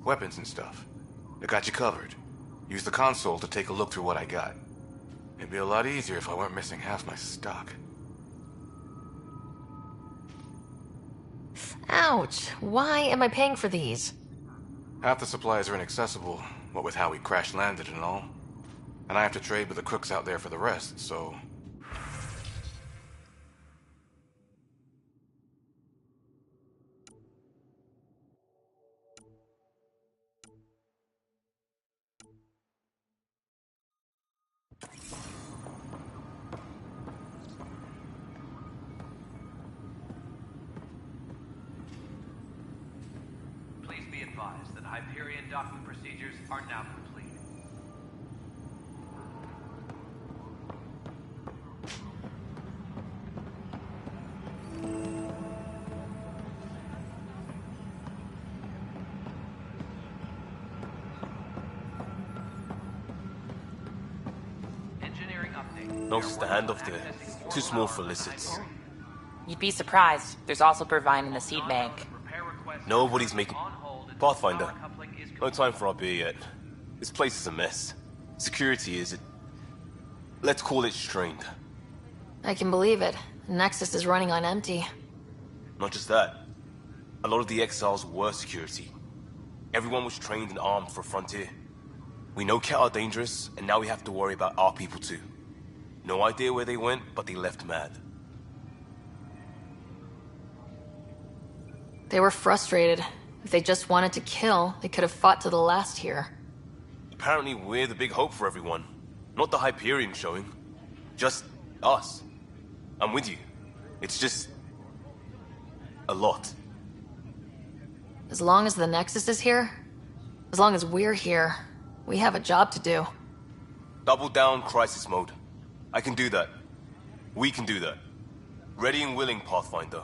Weapons and stuff. I got you covered. Use the console to take a look through what I got. It'd be a lot easier if I weren't missing half my stock. Ouch. Why am I paying for these? Half the supplies are inaccessible, what with how we crash-landed and all. And I have to trade with the crooks out there for the rest, so... Please be advised that Hyperion docking procedures are now complete. Engineering update. Notice the handoff there. Too small for lizards. You'd be surprised. There's also Purvine in the seed bank. Nobody's making... Pathfinder, no time for our beer yet. This place is a mess. Security is... Let's call it strained. I can believe it. Nexus is running on empty. Not just that. A lot of the exiles were security. Everyone was trained and armed for Frontier. We know Ket are dangerous, and now we have to worry about our people too. No idea where they went, but they left mad. They were frustrated. If they just wanted to kill, they could have fought to the last here. Apparently we're the big hope for everyone. Not the Hyperion showing. Just us. I'm with you. It's just... a lot. As long as the Nexus is here, as long as we're here, we have a job to do. Double down crisis mode. I can do that. We can do that. Ready and willing, Pathfinder.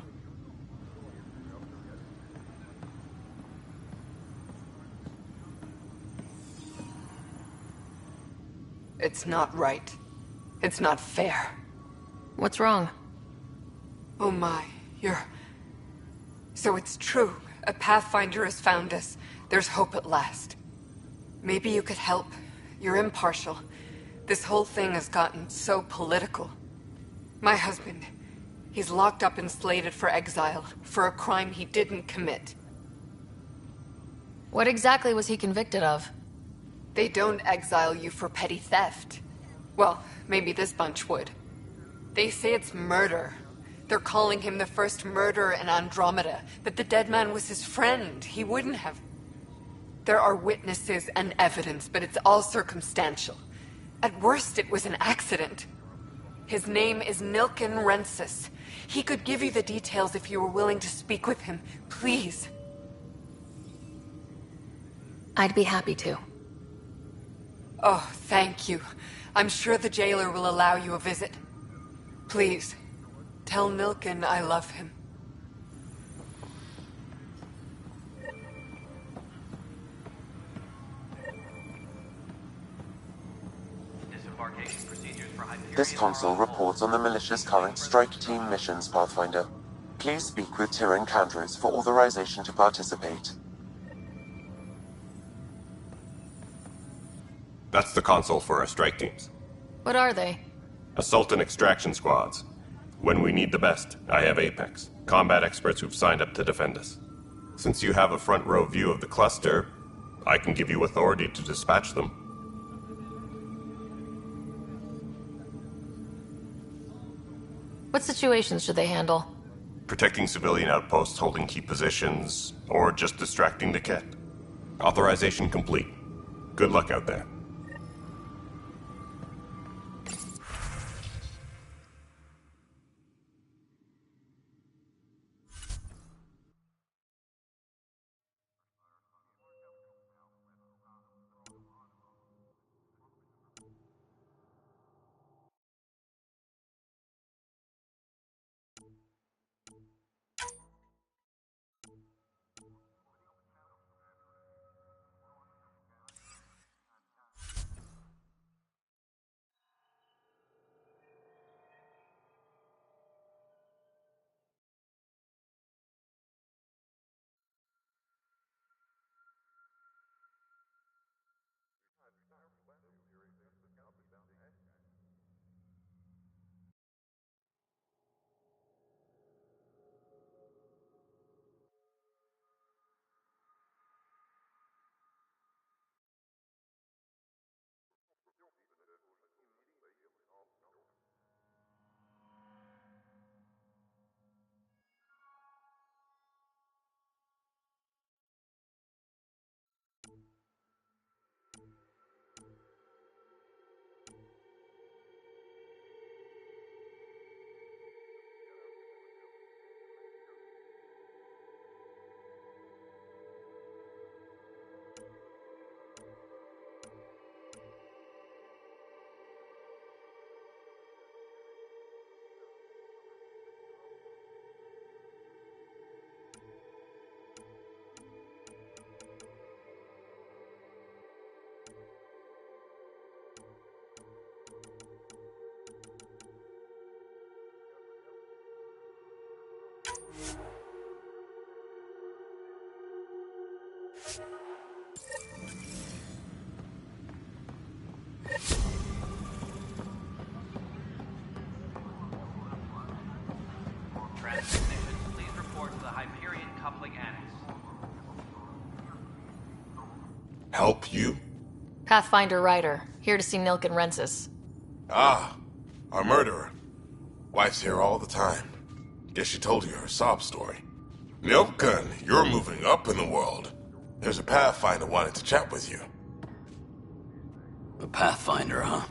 It's not right. It's not fair. What's wrong? Oh my, So it's true. A Pathfinder has found us. There's hope at last. Maybe you could help. You're impartial. This whole thing has gotten so political. My husband, he's locked up and slated for exile for a crime he didn't commit. What exactly was he convicted of? They don't exile you for petty theft. Well, maybe this bunch would. They say it's murder. They're calling him the first murderer in Andromeda, that the dead man was his friend. He wouldn't have... There are witnesses and evidence, but it's all circumstantial. At worst, it was an accident. His name is Nilken Rensis. He could give you the details if you were willing to speak with him. Please. I'd be happy to. Oh, thank you. I'm sure the jailer will allow you a visit. Please, tell Nilken I love him. Disembarkation procedures for Hyperion. This console reports on the militia's current strike team missions, Pathfinder. Please speak with Tyrion Candros for authorization to participate. That's the console for our strike teams. What are they? Assault and extraction squads. When we need the best, I have Apex, combat experts who've signed up to defend us. Since you have a front row view of the cluster, I can give you authority to dispatch them. What situations should they handle? Protecting civilian outposts holding key positions, or just distracting the Ket. Authorization complete. Good luck out there. Transmissions, please report to the Hyperion Coupling Annex. Help you? Pathfinder Ryder, here to see Nilken Rensis. Ah, our murderer. Wife's here all the time. Guess she told you her sob story. Nilken, you're moving up in the world. There's a Pathfinder wanted to chat with you. The Pathfinder, huh?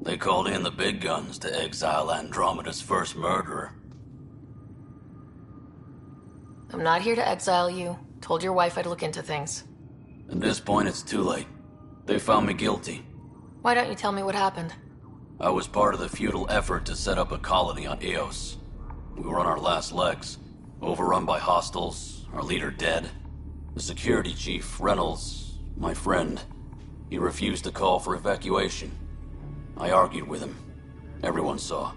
They called in the big guns to exile Andromeda's first murderer. I'm not here to exile you. Told your wife I'd look into things. At this point, it's too late. They found me guilty. Why don't you tell me what happened? I was part of the futile effort to set up a colony on Eos. We were on our last legs, overrun by hostiles, our leader dead. The security chief, Reynolds, my friend, he refused to call for evacuation. I argued with him. Everyone saw.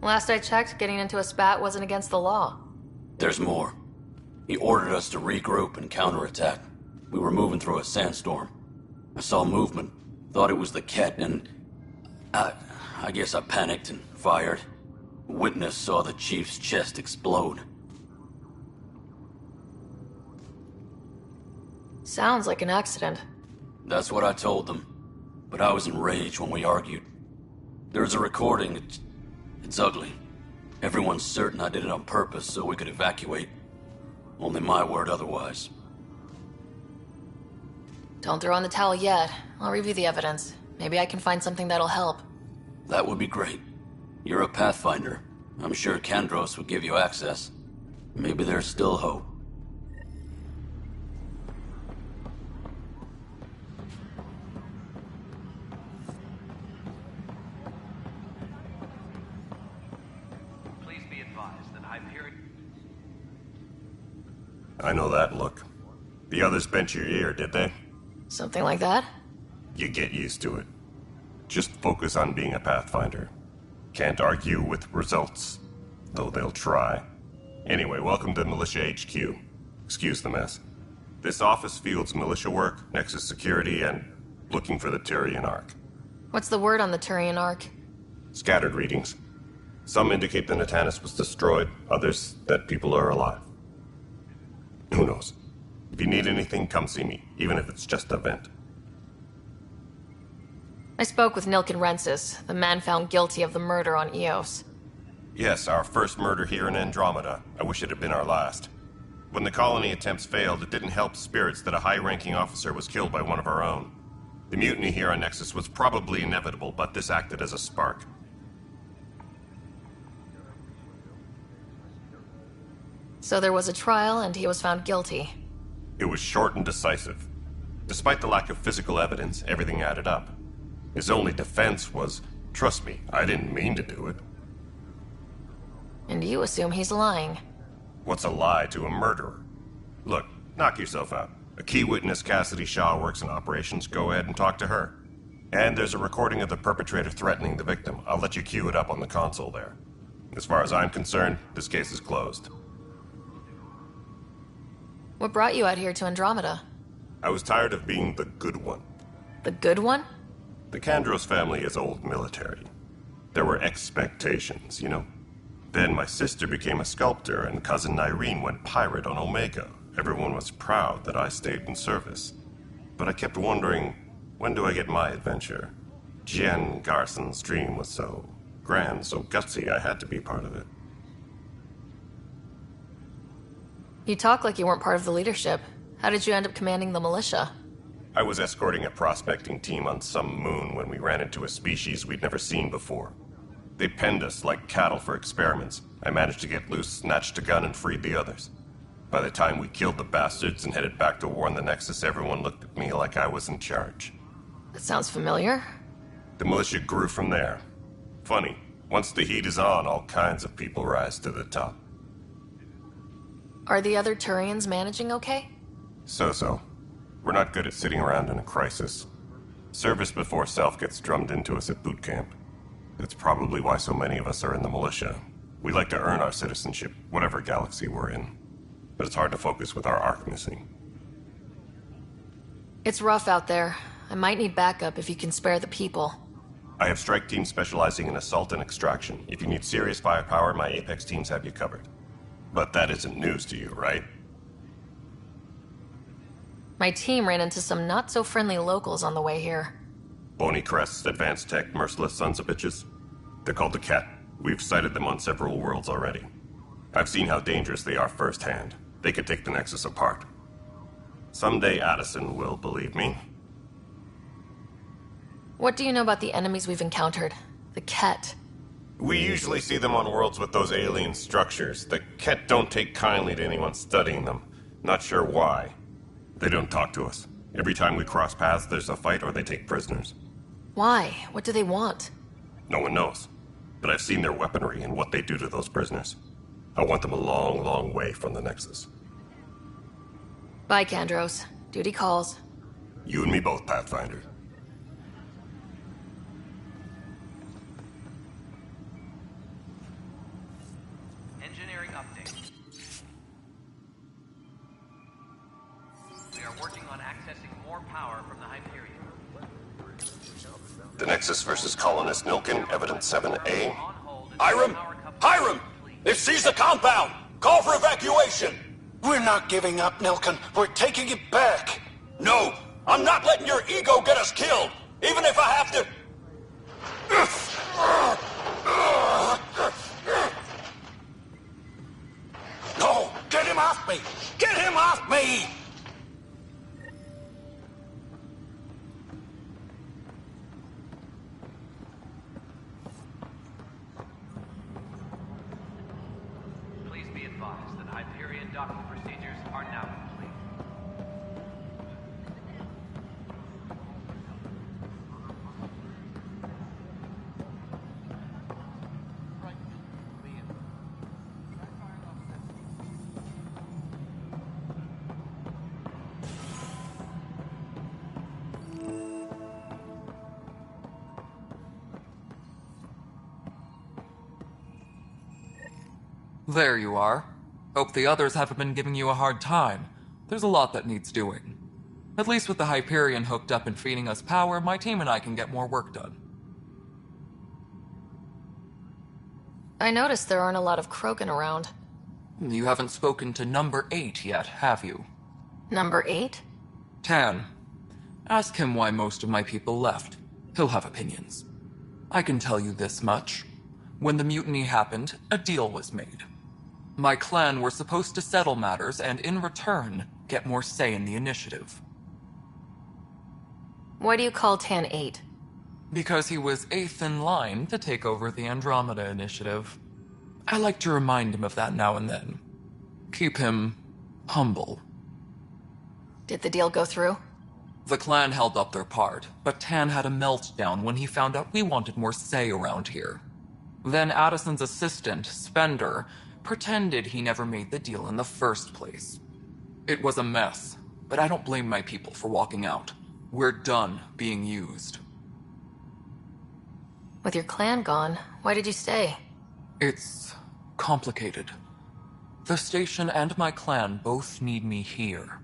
Last I checked, getting into a spat wasn't against the law. There's more. He ordered us to regroup and counterattack. We were moving through a sandstorm. I saw movement, thought it was the Ket, and I guess I panicked and fired. Witness saw the chief's chest explode. Sounds like an accident. That's what I told them. But I was enraged when we argued. There's a recording. It's ugly. Everyone's certain I did it on purpose so we could evacuate. Only my word otherwise. Don't throw in the towel yet. I'll review the evidence. Maybe I can find something that'll help. That would be great. You're a Pathfinder. I'm sure Kandros would give you access. Maybe there's still hope. Please be advised that Hyperion... I know that look. The others bent your ear, did they? Something like that? You get used to it. Just focus on being a Pathfinder. Can't argue with results, though they'll try. Anyway, welcome to Militia HQ. Excuse the mess. This office fields militia work, Nexus security, and looking for the Turian Ark. What's the word on the Turian Ark? Scattered readings. Some indicate the Natanus was destroyed, others that people are alive. Who knows? If you need anything, come see me, even if it's just a vent. I spoke with Nilken Rensis, the man found guilty of the murder on Eos. Yes, our first murder here in Andromeda. I wish it had been our last. When the colony attempts failed, it didn't help spirits that a high-ranking officer was killed by one of our own. The mutiny here on Nexus was probably inevitable, but this acted as a spark. So there was a trial, and he was found guilty. It was short and decisive. Despite the lack of physical evidence, everything added up. His only defense was, trust me, I didn't mean to do it. And you assume he's lying. What's a lie to a murderer? Look, knock yourself out. A key witness, Cassidy Shaw, works in operations. Go ahead and talk to her. And there's a recording of the perpetrator threatening the victim. I'll let you cue it up on the console there. As far as I'm concerned, this case is closed. What brought you out here to Andromeda? I was tired of being the good one. The good one? The Kandros family is old military. There were expectations, you know? Then my sister became a sculptor and cousin Irene went pirate on Omega. Everyone was proud that I stayed in service. But I kept wondering, when do I get my adventure? Jen Garson's dream was so grand, so gutsy, I had to be part of it. You talk like you weren't part of the leadership. How did you end up commanding the militia? I was escorting a prospecting team on some moon when we ran into a species we'd never seen before. They penned us like cattle for experiments. I managed to get loose, snatched a gun, and freed the others. By the time we killed the bastards and headed back to war on the Nexus, everyone looked at me like I was in charge. That sounds familiar. The militia grew from there. Funny, once the heat is on, all kinds of people rise to the top. Are the other Turians managing okay? So-so. We're not good at sitting around in a crisis. Service before self gets drummed into us at boot camp. That's probably why so many of us are in the militia. We like to earn our citizenship, whatever galaxy we're in. But it's hard to focus with our arc missing. It's rough out there. I might need backup if you can spare the people. I have strike teams specializing in assault and extraction. If you need serious firepower, my Apex teams have you covered. But that isn't news to you, right? My team ran into some not-so-friendly locals on the way here. Bony crests, advanced tech, merciless sons of bitches. They're called the Cat. We've sighted them on several worlds already. I've seen how dangerous they are firsthand. They could take the Nexus apart. Someday Addison will believe me. What do you know about the enemies we've encountered? The Ket. We usually see them on worlds with those alien structures. The Ket don't take kindly to anyone studying them. Not sure why. They don't talk to us. Every time we cross paths, there's a fight or they take prisoners. Why? What do they want? No one knows. But I've seen their weaponry and what they do to those prisoners. I want them a long, long way from the Nexus. Bye, Kandros. Duty calls. You and me both, Pathfinder. Engineering update. We are working on accessing more power from the Hyperion. The Nexus versus Colonist Nilken, Evidence 7A. Hiram! Hiram! They've seized the compound! Call for evacuation! We're not giving up, Nilken. We're taking it back. No! I'm not letting your ego get us killed! Even if I have to... him off me! Get him off me! Please be advised that Hyperion docking procedures are now complete. There you are. Hope the others haven't been giving you a hard time. There's a lot that needs doing. At least with the Hyperion hooked up and feeding us power, my team and I can get more work done. I noticed there aren't a lot of Krogan around. You haven't spoken to number 8 yet, have you? Number 8? Tan. Ask him why most of my people left. He'll have opinions. I can tell you this much. When the mutiny happened, a deal was made. My clan were supposed to settle matters and, in return, get more say in the initiative. Why do you call Tan 8? Because he was 8th in line to take over the Andromeda initiative. I like to remind him of that now and then. Keep him humble. Did the deal go through? The clan held up their part, but Tan had a meltdown when he found out we wanted more say around here. Then Addison's assistant, Spender, pretended he never made the deal in the first place. It was a mess, but I don't blame my people for walking out. We're done being used. With your clan gone, why did you stay? It's complicated. The station and my clan both need me here.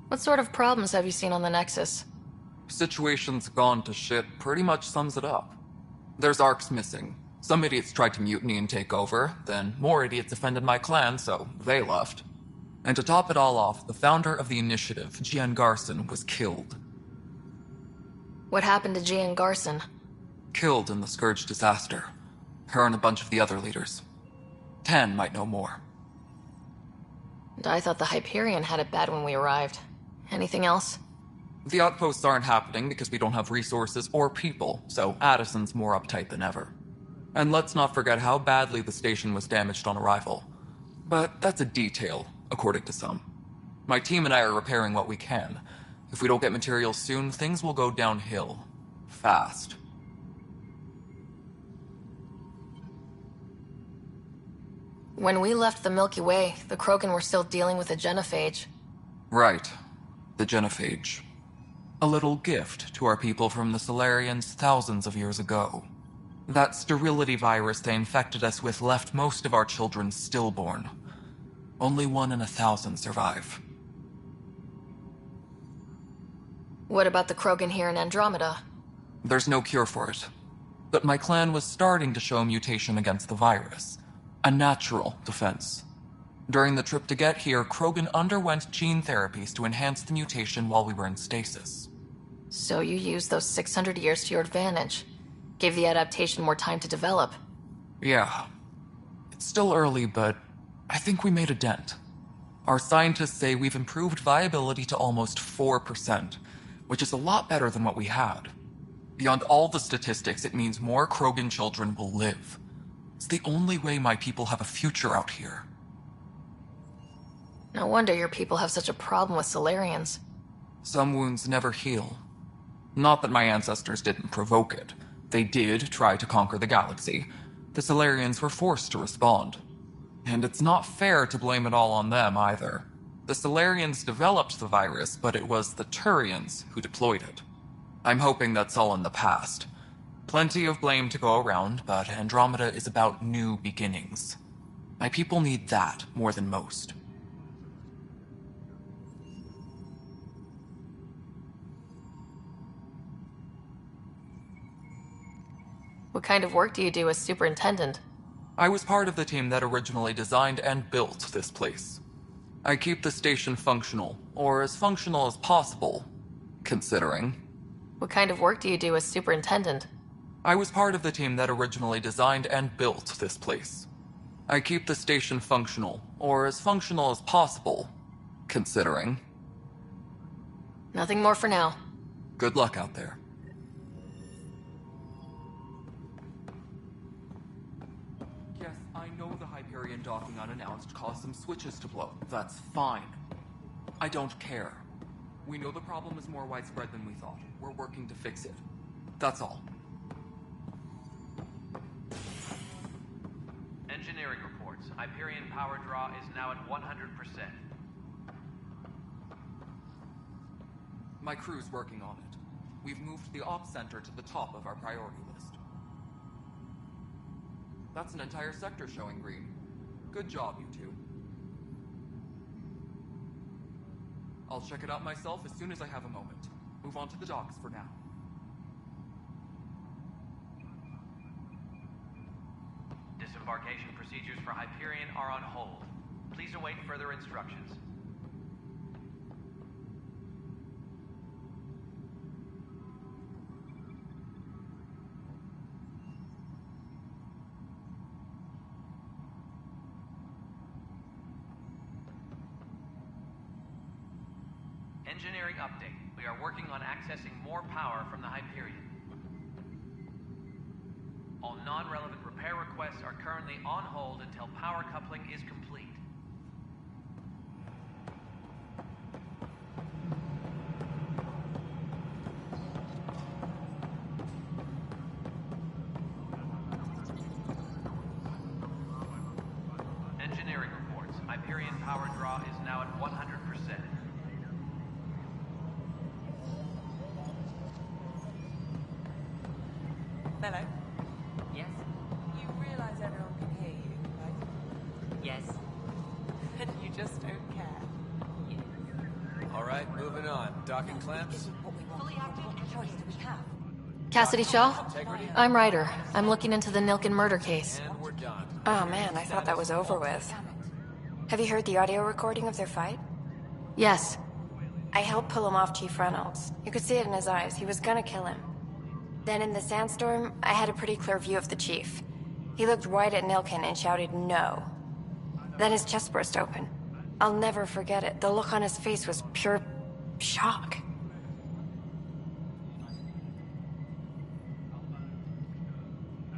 What sort of problems have you seen on the Nexus? Situation's gone to shit pretty much sums it up. There's arcs missing. Some idiots tried to mutiny and take over, then more idiots offended my clan, so they left. And to top it all off, the founder of the initiative, Gian Garson, was killed. What happened to Gian Garson? Killed in the Scourge disaster. Her and a bunch of the other leaders. Tan might know more. And I thought the Hyperion had it bad when we arrived. Anything else? The outposts aren't happening because we don't have resources or people, so Addison's more uptight than ever. And let's not forget how badly the station was damaged on arrival. But that's a detail, according to some. My team and I are repairing what we can. If we don't get materials soon, things will go downhill. Fast. When we left the Milky Way, the Krogan were still dealing with the genophage. Right. The genophage. A little gift to our people from the Solarians thousands of years ago. That sterility virus they infected us with left most of our children stillborn. Only 1 in 1,000 survive. What about the Krogan here in Andromeda? There's no cure for it. But my clan was starting to show mutation against the virus. A natural defense. During the trip to get here, Krogan underwent gene therapies to enhance the mutation while we were in stasis. So you used those 600 years to your advantage. Gave the adaptation more time to develop. Yeah. It's still early, but I think we made a dent. Our scientists say we've improved viability to almost 4%, which is a lot better than what we had. Beyond all the statistics, it means more Krogan children will live. It's the only way my people have a future out here. No wonder your people have such a problem with Solarians. Some wounds never heal. Not that my ancestors didn't provoke it. They did try to conquer the galaxy. The Solarians were forced to respond. And it's not fair to blame it all on them, either. The Solarians developed the virus, but it was the Turians who deployed it. I'm hoping that's all in the past. Plenty of blame to go around, but Andromeda is about new beginnings. My people need that more than most. What kind of work do you do as superintendent? I was part of the team that originally designed and built this place. I keep the station functional, or as functional as possible, considering. What kind of work do you do as superintendent? I was part of the team that originally designed and built this place. I keep the station functional, or as functional as possible, considering. Nothing more for now. Good luck out there. Yes, I know the Hyperion docking unannounced caused some switches to blow. That's fine. I don't care. We know the problem is more widespread than we thought. We're working to fix it. That's all. Engineering reports. Hyperion power draw is now at 100%. My crew's working on it. We've moved the ops center to the top of our priority list. That's an entire sector showing green. Good job, you two. I'll check it out myself as soon as I have a moment. Move on to the docks for now. Disembarkation procedures for Hyperion are on hold. Please await further instructions. Engineering update. We are working on accessing more power from the Hyperion. All non-relevant repair requests are currently on hold until power coupling is complete. Engineering reports. Hyperion power draw is now at 100%. Hello. Yes? You realize everyone can hear you, right? Yes. And you just don't care. All right, moving on. Docking clamps? Cassidy Shaw? I'm Ryder. I'm looking into the Nilken murder case. And we're done. Oh man, I thought that was over with. Have you heard the audio recording of their fight? Yes. I helped pull him off Chief Reynolds. You could see it in his eyes. He was gonna kill him. Then in the sandstorm, I had a pretty clear view of the chief. He looked right at Nilken and shouted no. Then his chest burst open. I'll never forget it. The look on his face was pure shock.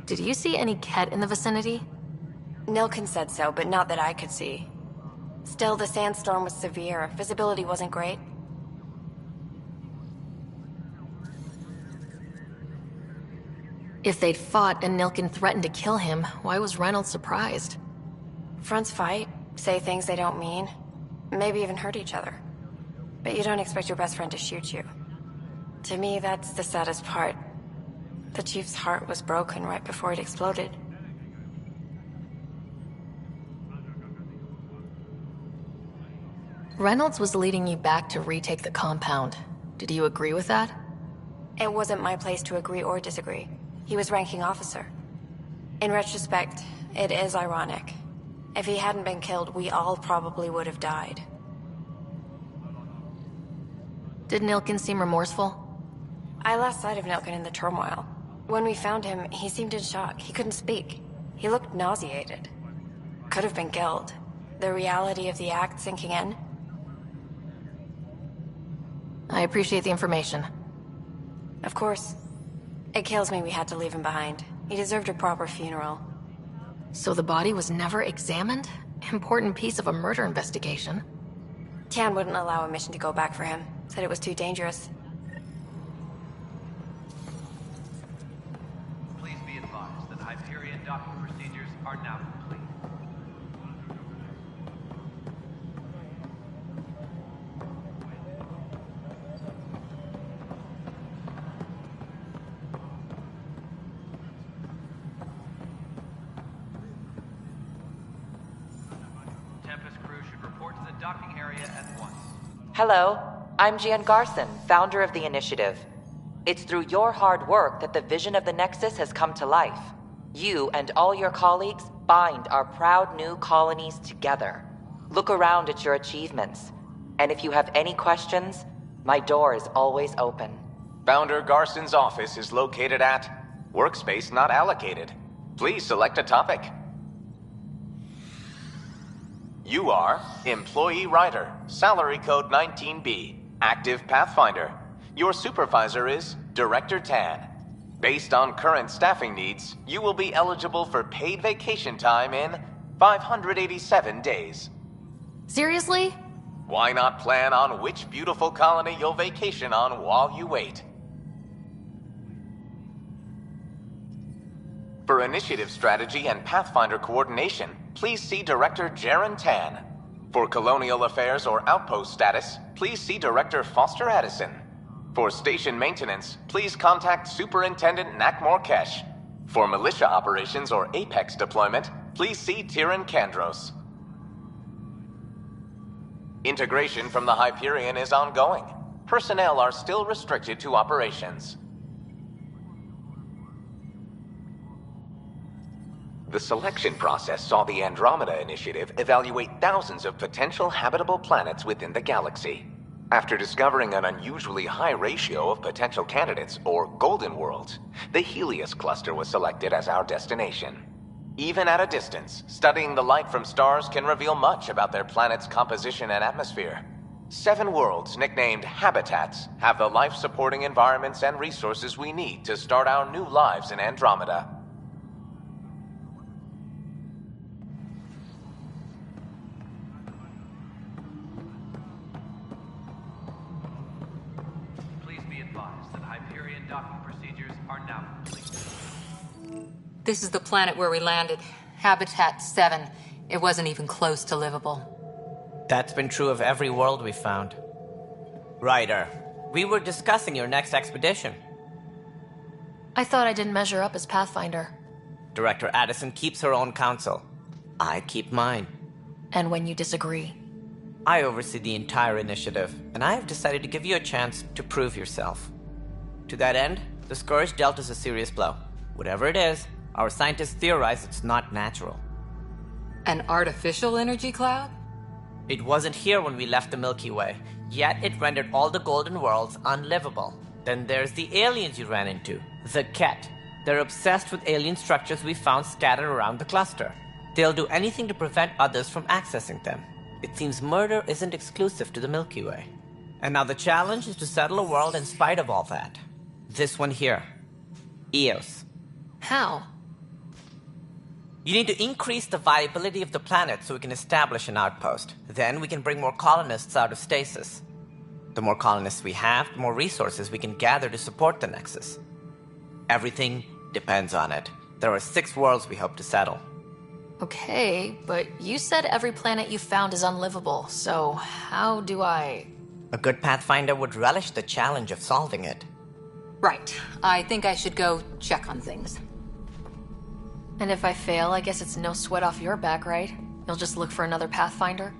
Did you see any Ket in the vicinity? Nilken said so, but not that I could see. Still, the sandstorm was severe. Visibility wasn't great. If they'd fought and Nilken threatened to kill him, why was Reynolds surprised? Fronts fight, say things they don't mean, maybe even hurt each other. But you don't expect your best friend to shoot you. To me, that's the saddest part. The chief's heart was broken right before it exploded. Reynolds was leading you back to retake the compound. Did you agree with that? It wasn't my place to agree or disagree. He was ranking officer. In retrospect, it is ironic. If he hadn't been killed, we all probably would have died. Did Nilken seem remorseful? I lost sight of Nilken in the turmoil. When we found him, he seemed in shock. He couldn't speak. He looked nauseated. Could have been guilt. The reality of the act sinking in. I appreciate the information. Of course. It kills me we had to leave him behind. He deserved a proper funeral. So the body was never examined? Important piece of a murder investigation. Tian wouldn't allow a mission to go back for him. Said it was too dangerous. Please be advised that Hyperion docking procedures are now complete. Tempest crew should report to the docking area at once. Hello, I'm Jan Garson, founder of the initiative. It's through your hard work that the vision of the Nexus has come to life. You and all your colleagues bind our proud new colonies together. Look around at your achievements. And if you have any questions, my door is always open. Founder Garson's office is located at Workspace not allocated. Please select a topic. You are Employee Writer, Salary Code 19B, Active Pathfinder. Your supervisor is Director Tan. Based on current staffing needs, you will be eligible for paid vacation time in 587 days. Seriously? Why not plan on which beautiful colony you'll vacation on while you wait? For initiative strategy and Pathfinder coordination, please see Director Jaren Tan. For colonial affairs or outpost status, please see Director Foster Addison. For station maintenance, please contact Superintendent Nakmor Kesh. For militia operations or Apex deployment, please see Tyrion Kandros. Integration from the Hyperion is ongoing. Personnel are still restricted to operations. The selection process saw the Andromeda Initiative evaluate thousands of potential habitable planets within the galaxy. After discovering an unusually high ratio of potential candidates, or golden worlds, the Helios cluster was selected as our destination. Even at a distance, studying the light from stars can reveal much about their planet's composition and atmosphere. 7 worlds, nicknamed habitats, have the life-supporting environments and resources we need to start our new lives in Andromeda. This is the planet where we landed. Habitat 7. It wasn't even close to livable. That's been true of every world we found. Ryder, we were discussing your next expedition. I thought I didn't measure up as Pathfinder. Director Addison keeps her own counsel. I keep mine. And when you disagree? I oversee the entire initiative, and I have decided to give you a chance to prove yourself. To that end, the Scourge dealt us a serious blow. Whatever it is, our scientists theorize it's not natural. An artificial energy cloud? It wasn't here when we left the Milky Way, yet it rendered all the golden worlds unlivable. Then there's the aliens you ran into, the Ket. They're obsessed with alien structures we found scattered around the cluster. They'll do anything to prevent others from accessing them. It seems murder isn't exclusive to the Milky Way. And now the challenge is to settle a world in spite of all that. This one here. Eos. How? You need to increase the viability of the planet so we can establish an outpost. Then we can bring more colonists out of stasis. The more colonists we have, the more resources we can gather to support the Nexus. Everything depends on it. There are 6 worlds we hope to settle. Okay, but you said every planet you found is unlivable, so how do I... A good Pathfinder would relish the challenge of solving it. Right. I think I should go check on things. And if I fail, I guess it's no sweat off your back, right? You'll just look for another Pathfinder?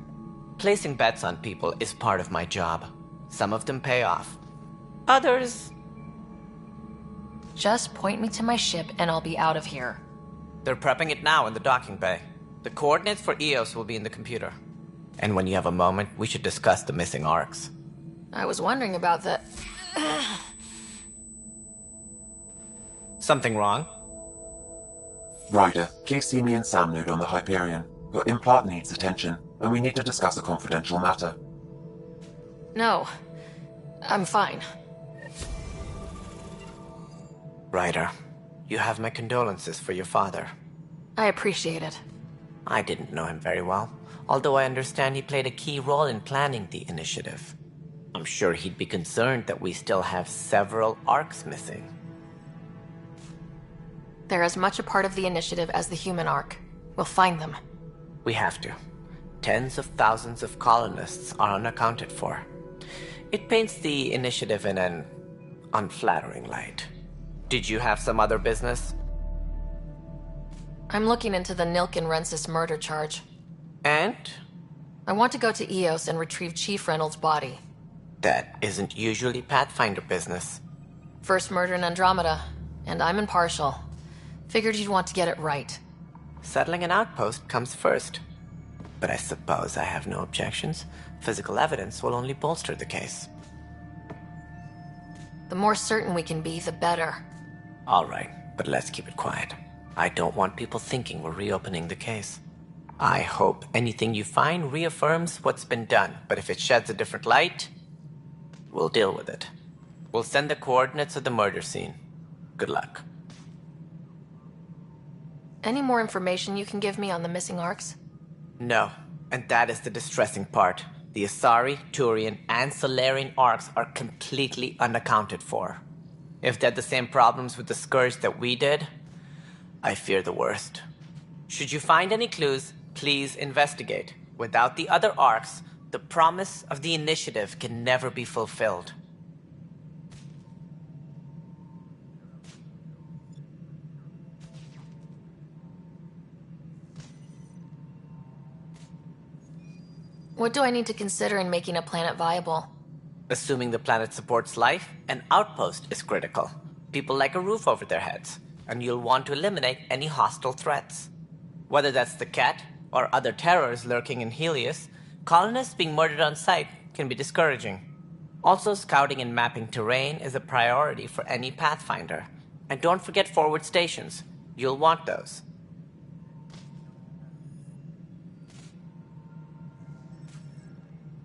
Placing bets on people is part of my job. Some of them pay off. Others... Just point me to my ship and I'll be out of here. They're prepping it now in the docking bay. The coordinates for Eos will be in the computer. And when you have a moment, we should discuss the missing arcs. I was wondering about that. Something wrong? Ryder, please see me and Sam Node on the Hyperion. Your implant needs attention, and we need to discuss a confidential matter. No. I'm fine. Ryder, you have my condolences for your father. I appreciate it. I didn't know him very well, although I understand he played a key role in planning the initiative. I'm sure he'd be concerned that we still have several arcs missing. They're as much a part of the initiative as the human arc. We'll find them. We have to. Tens of thousands of colonists are unaccounted for. It paints the initiative in an unflattering light. Did you have some other business? I'm looking into the Nilken Rensis murder charge. And? I want to go to Eos and retrieve Chief Reynolds' body. That isn't usually Pathfinder business. First murder in Andromeda, and I'm impartial. Figured you'd want to get it right. Settling an outpost comes first. But I suppose I have no objections. Physical evidence will only bolster the case. The more certain we can be, the better. All right, But let's keep it quiet. I don't want people thinking we're reopening the case. I hope anything you find reaffirms what's been done, but if it sheds a different light, we'll deal with it. We'll send the coordinates of the murder scene. Good luck. Any more information you can give me on the missing arcs? No, and that is the distressing part. The Asari, Turian, and Solarian arcs are completely unaccounted for. If they had the same problems with the Scourge that we did, I fear the worst. Should you find any clues, please investigate. Without the other arcs, the promise of the Initiative can never be fulfilled. What do I need to consider in making a planet viable? Assuming the planet supports life, an outpost is critical. People like a roof over their heads, and you'll want to eliminate any hostile threats. Whether that's the cat or other terrors lurking in Helios, colonists being murdered on sight can be discouraging. Also, scouting and mapping terrain is a priority for any Pathfinder. And don't forget forward stations. You'll want those.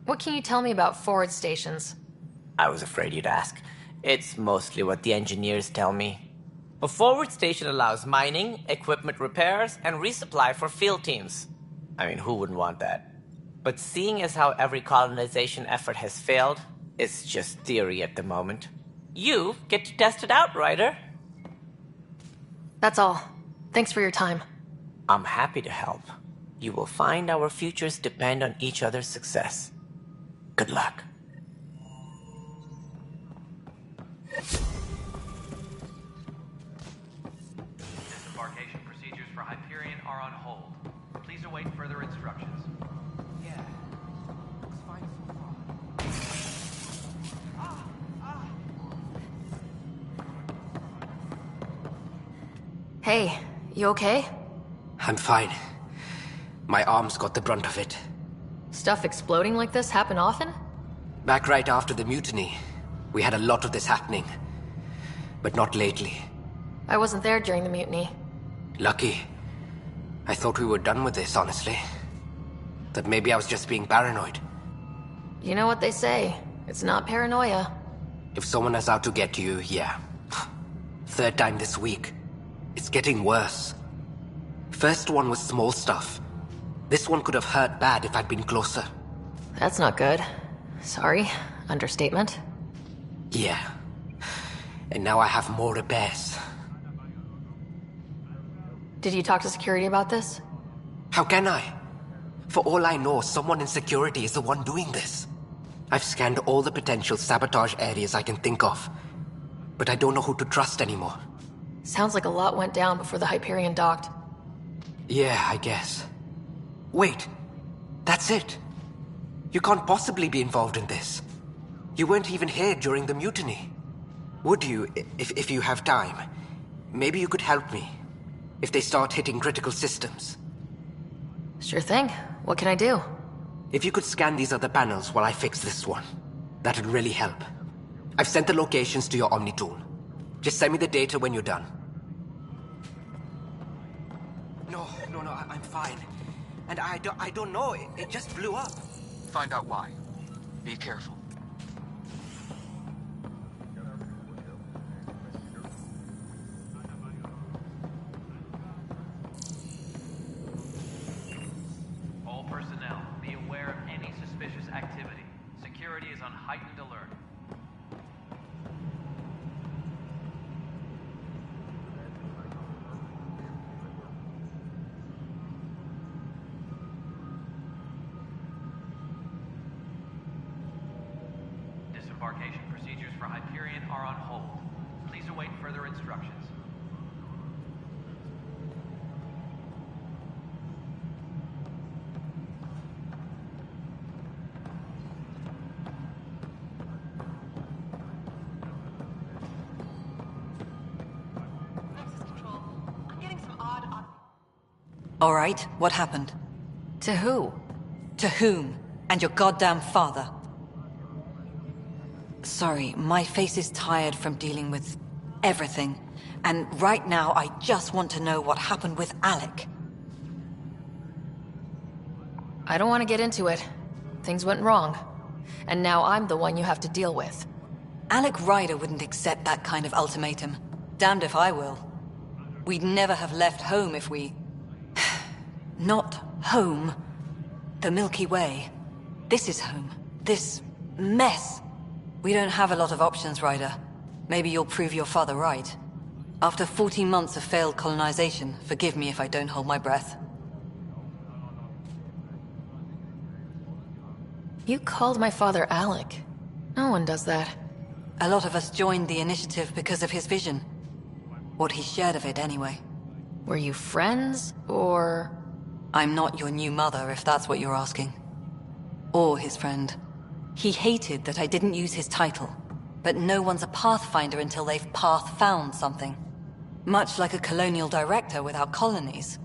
What can you tell me about forward stations? I was afraid you'd ask. It's mostly what the engineers tell me. A forward station allows mining, equipment repairs, and resupply for field teams. I mean, who wouldn't want that? But seeing as how every colonization effort has failed, it's just theory at the moment. You get to test it out, Ryder. That's all. Thanks for your time. I'm happy to help. You will find our futures depend on each other's success. Good luck. Disembarkation procedures for Hyperion are on hold. Please await further instructions. Yeah. Looks fine so far. Hey, you okay? I'm fine. My arms got the brunt of it. Stuff exploding like this happen often? Back right after the mutiny, we had a lot of this happening. But not lately. I wasn't there during the mutiny. Lucky. I thought we were done with this, honestly. That maybe I was just being paranoid. You know what they say. It's not paranoia. If someone is out to get you, yeah. Third time this week. It's getting worse. First one was small stuff. This one could have hurt bad if I'd been closer. That's not good. Sorry. Understatement. Yeah. And now I have more repairs. Did you talk to security about this? How can I? For all I know, someone in security is the one doing this. I've scanned all the potential sabotage areas I can think of. But I don't know who to trust anymore. Sounds like a lot went down before the Hyperion docked. Yeah, I guess. Wait. That's it. You can't possibly be involved in this. You weren't even here during the mutiny. Would you, if you have time? Maybe you could help me. If they start hitting critical systems. Sure thing. What can I do? If you could scan these other panels while I fix this one, that'd really help. I've sent the locations to your Omni tool. Just send me the data when you're done. No, I'm fine. And I don't know, it just blew up. Find out why. Be careful. All personnel, be aware of any suspicious activity. Security is on heightened alert. Disembarkation procedures for Hyperion are on hold. Please await further instructions. All right, what happened? To who? To whom? And your goddamn father. Sorry, my face is tired from dealing with everything. And right now, I just want to know what happened with Alec. I don't want to get into it. Things went wrong. And now I'm the one you have to deal with. Alec Ryder wouldn't accept that kind of ultimatum. Damned if I will. We'd never have left home if we... Not home. The Milky Way. This is home. This mess. We don't have a lot of options, Ryder. Maybe you'll prove your father right. After 14 months of failed colonization, forgive me if I don't hold my breath. You called my father Alec. No one does that. A lot of us joined the initiative because of his vision. What he shared of it, anyway. Were you friends, or...? I'm not your new mother, if that's what you're asking. Or his friend. He hated that I didn't use his title. But no one's a pathfinder until they've path-found something. Much like a colonial director without colonies.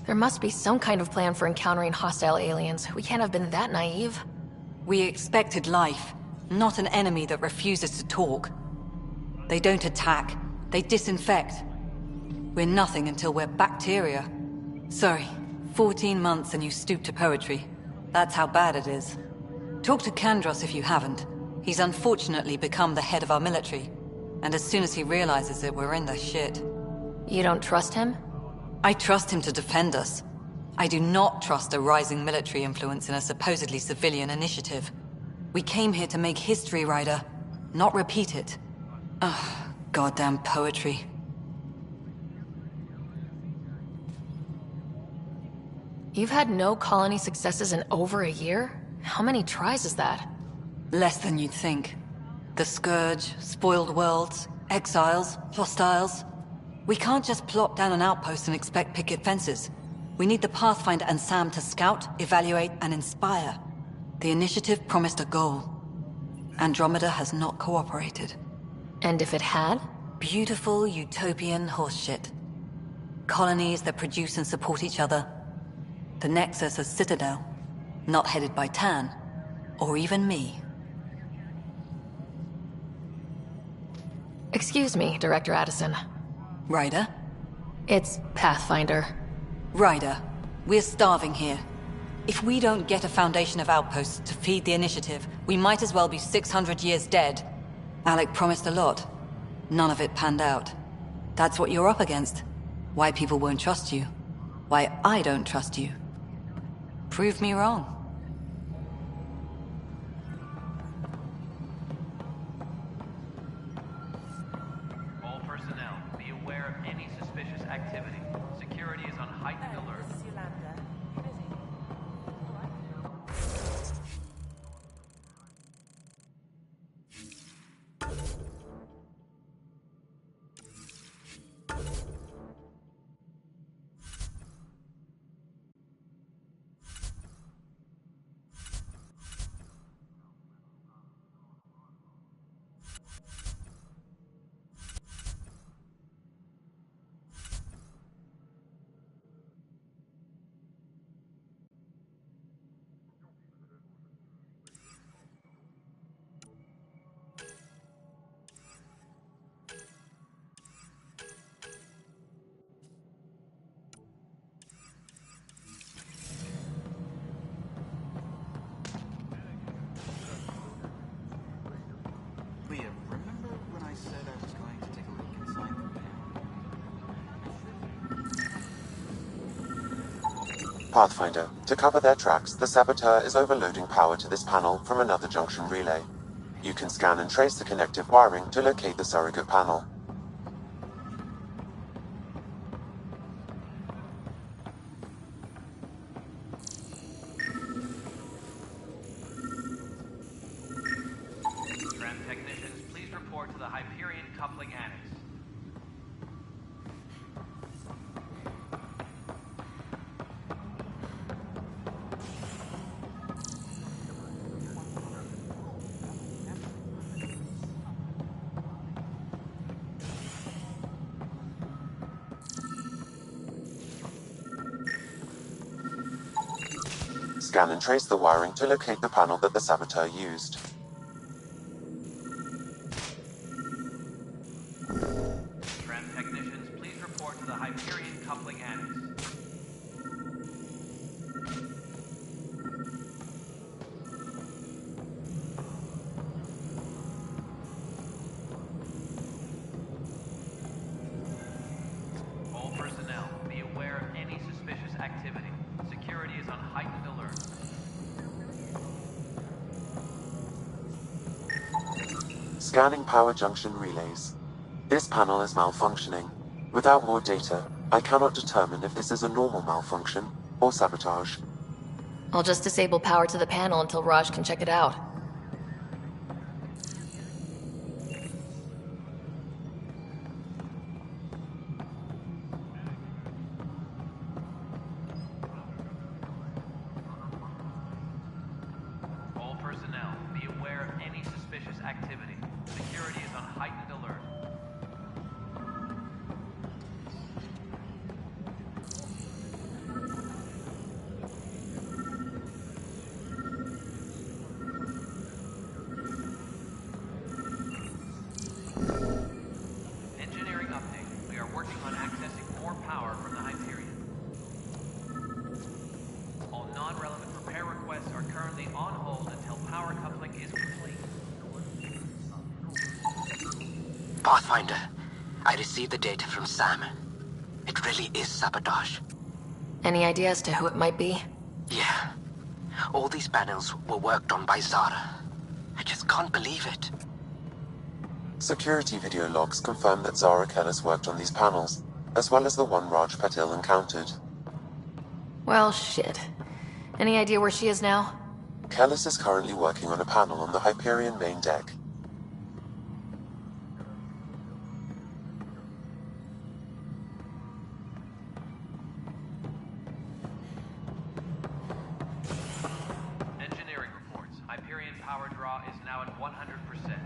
There must be some kind of plan for encountering hostile aliens. We can't have been that naive. We expected life, not an enemy that refuses to talk. They don't attack, they disinfect. We're nothing until we're bacteria. Sorry, 14 months and you stoop to poetry. That's how bad it is. Talk to Kandros if you haven't. He's unfortunately become the head of our military. And as soon as he realizes it, we're in the shit. You don't trust him? I trust him to defend us. I do not trust a rising military influence in a supposedly civilian initiative. We came here to make history, Ryder, not repeat it. Ugh, goddamn poetry. You've had no colony successes in over a year? How many tries is that? Less than you'd think. The Scourge, spoiled worlds, exiles, hostiles. We can't just plop down an outpost and expect picket fences. We need the Pathfinder and Sam to scout, evaluate, and inspire. The initiative promised a goal. Andromeda has not cooperated. And if it had? Beautiful utopian horseshit. Colonies that produce and support each other. The Nexus as Citadel, not headed by Tan, or even me. Excuse me, Director Addison. Ryder? It's Pathfinder. Ryder, we're starving here. If we don't get a foundation of outposts to feed the initiative, we might as well be 600 years dead. Alec promised a lot. None of it panned out. That's what you're up against. Why people won't trust you. Why I don't trust you. Prove me wrong. All personnel, be aware of any suspicious activity. Security is on heightened alert. This is Yolanda. You busy? Leah, remember when I said I was going to take a look inside the panel? Pathfinder, to cover their tracks, the Saboteur is overloading power to this panel from another junction relay. You can scan and trace the connective wiring to locate the surrogate panel. Tram technicians, please report to the Hyperion Coupling Annex. Scan and trace the wiring to locate the panel that the Saboteur used. Hyperion coupling annex. All personnel, be aware of any suspicious activity. Security is on heightened alert. Scanning power junction relays. This panel is malfunctioning. Without more data, I cannot determine if this is a normal malfunction or sabotage. I'll just disable power to the panel until Raj can check it out. All personnel, be aware of any suspicious activity. Security is on heightened alert. Engineering update. We are working on accessing more power from the Hyperion. All non-relevant repair requests are currently on hold until power coupling is complete. Pathfinder, I received the data from Sam. It really is sabotage. Any idea as to who it might be? Yeah. All these panels were worked on by Zara. I just can't believe it. Security video logs confirm that Zara Kellis worked on these panels, as well as the one Raj Patil encountered. Well, shit. Any idea where she is now? Kellis is currently working on a panel on the Hyperion main deck. Engineering reports. Hyperion power draw is now at 100%.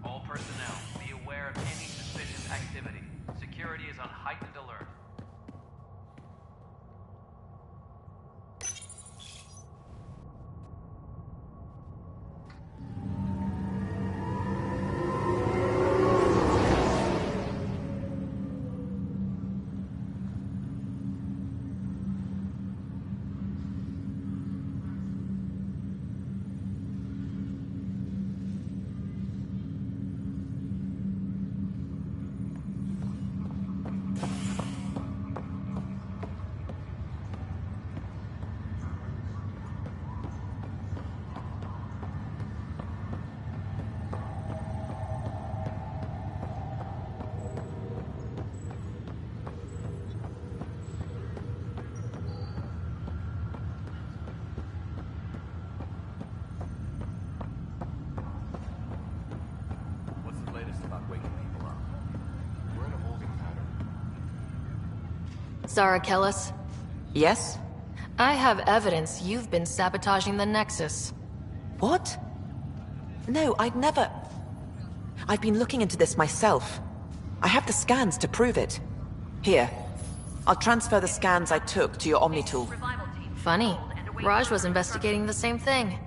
All personnel, be aware of any suspicious activity. Security is on heightened alert. What's the latest about waking people up? We're in a holding pattern. Zara Kellis? Yes? I have evidence you've been sabotaging the Nexus. What? No, I'd never... I've been looking into this myself. I have the scans to prove it. Here. I'll transfer the scans I took to your Omni tool. Funny. Raj was investigating the same thing,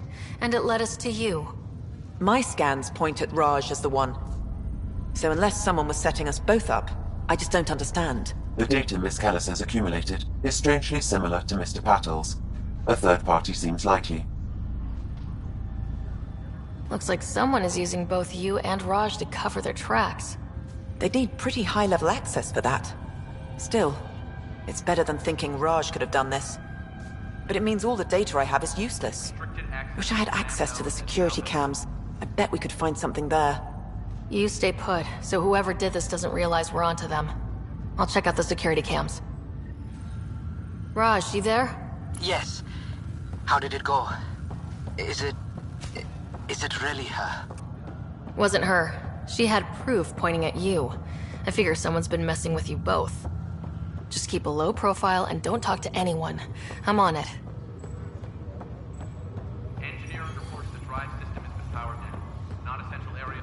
and it led us to you. My scans point at Raj as the one. So unless someone was setting us both up, I just don't understand. The data Miss Kellis has accumulated is strangely similar to Mr. Patil's. A third party seems likely. Looks like someone is using both you and Raj to cover their tracks. They'd need pretty high-level access for that. Still, it's better than thinking Raj could have done this. But it means all the data I have is useless. Wish I had access to the security cams. I bet we could find something there. You stay put, so whoever did this doesn't realize we're onto them. I'll check out the security cams. Raj, you there? Yes. How did it go? Is it really her? Wasn't her. She had proof pointing at you. I figure someone's been messing with you both. Just keep a low profile and don't talk to anyone. I'm on it. Engineering reports the drive system has been powered down. Not essential area.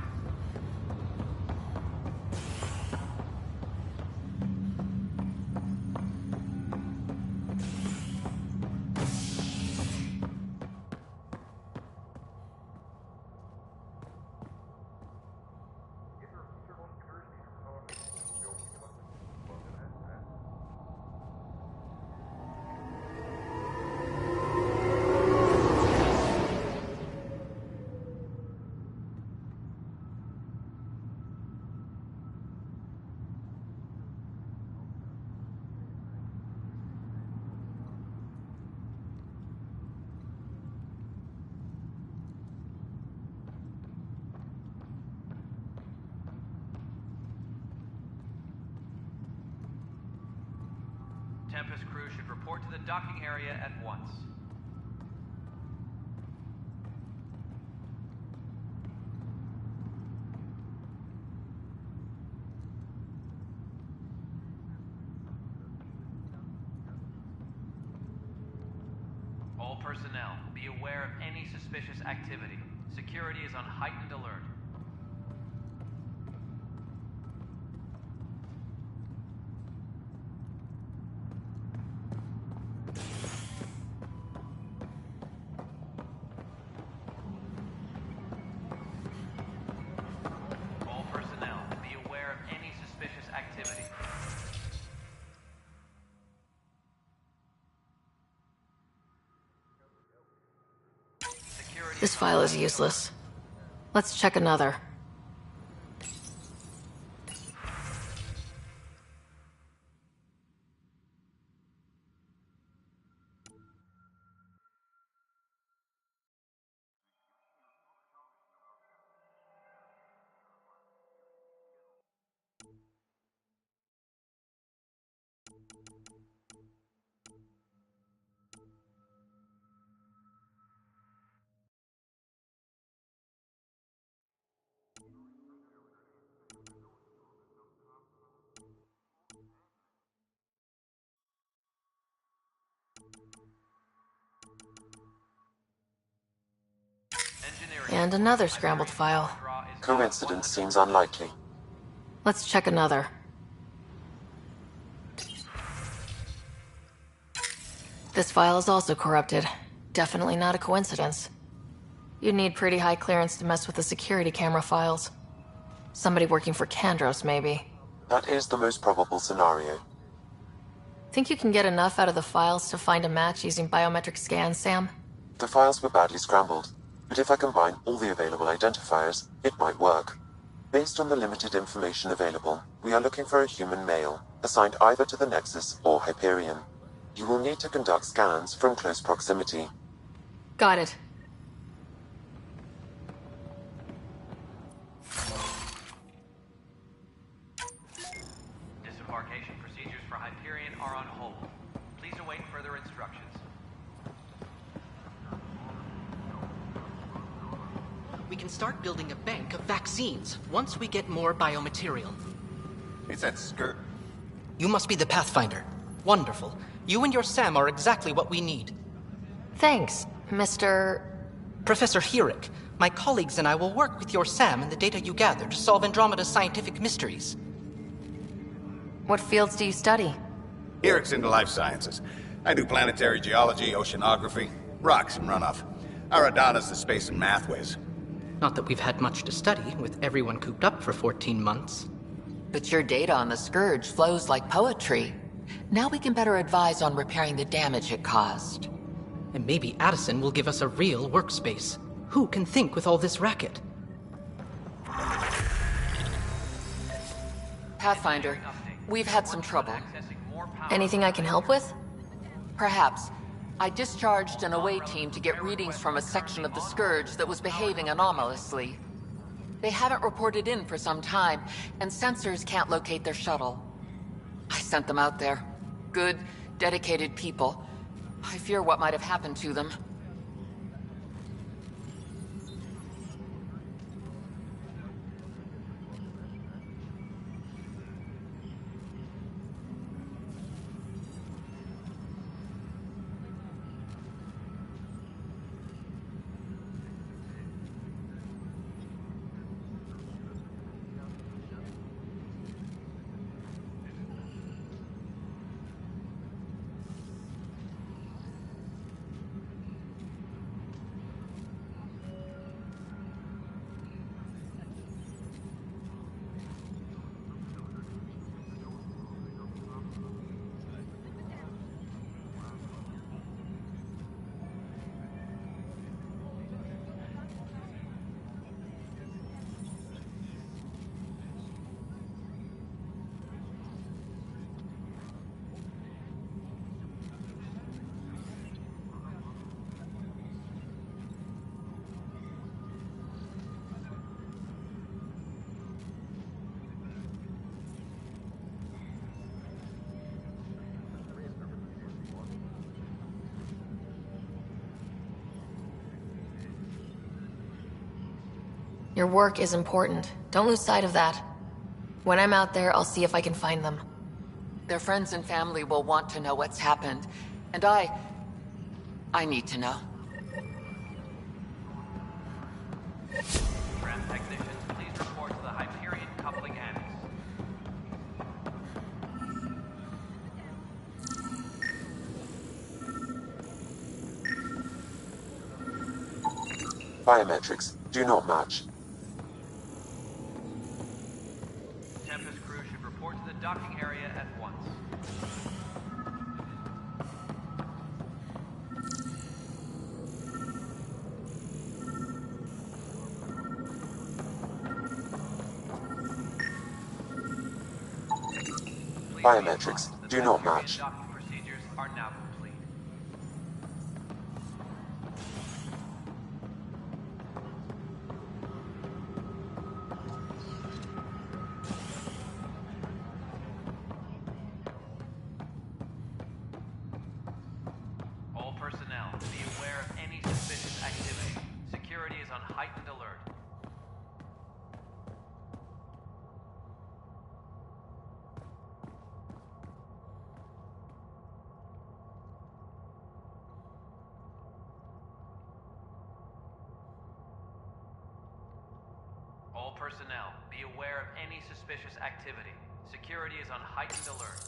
Tempest crew should report to the docking area at once. All personnel, be aware of any suspicious activity. Security is on heightened alert. All personnel, be aware of any suspicious activity. This file is useless. Let's check another. And another scrambled file. Coincidence seems unlikely. Let's check another. This file is also corrupted. Definitely not a coincidence. You'd need pretty high clearance to mess with the security camera files. Somebody working for Kandros, maybe. That is the most probable scenario. Think you can get enough out of the files to find a match using biometric scans, Sam? The files were badly scrambled, but if I combine all the available identifiers, it might work. Based on the limited information available, we are looking for a human male, assigned either to the Nexus or Hyperion. You will need to conduct scans from close proximity. Got it. Disembarkation procedures for Hyperion are on hold. Please await further instructions. We can start building a bank of vaccines once we get more biomaterial. It's that skirt. You must be the Pathfinder. Wonderful. You and your Sam are exactly what we need. Thanks, Mr. Professor Herrick. My colleagues and I will work with your Sam and the data you gather to solve Andromeda's scientific mysteries. What fields do you study? Herrick's into life sciences. I do planetary geology, oceanography, rocks and runoff. Aradana's the space and math whiz. Not that we've had much to study, with everyone cooped up for 14 months. But your data on the Scourge flows like poetry. Now we can better advise on repairing the damage it caused. And maybe Addison will give us a real workspace. Who can think with all this racket? Pathfinder, we've had some trouble. Anything I can help with? Perhaps. I discharged an away team to get readings from a section of the Scourge that was behaving anomalously. They haven't reported in for some time, and sensors can't locate their shuttle. I sent them out there. Good, dedicated people. I fear what might have happened to them. Your work is important. Don't lose sight of that. When I'm out there, I'll see if I can find them. Their friends and family will want to know what's happened. And I need to know. Tram technicians, please report to the Hyperion coupling annex. Biometrics do not match. Tempest crew should report to the docking area at once. Biometrics do not match. Docking procedures are now complete. All personnel, be aware of any suspicious activity. Security is on heightened alert. All personnel, be aware of any suspicious activity. Security is on heightened alert.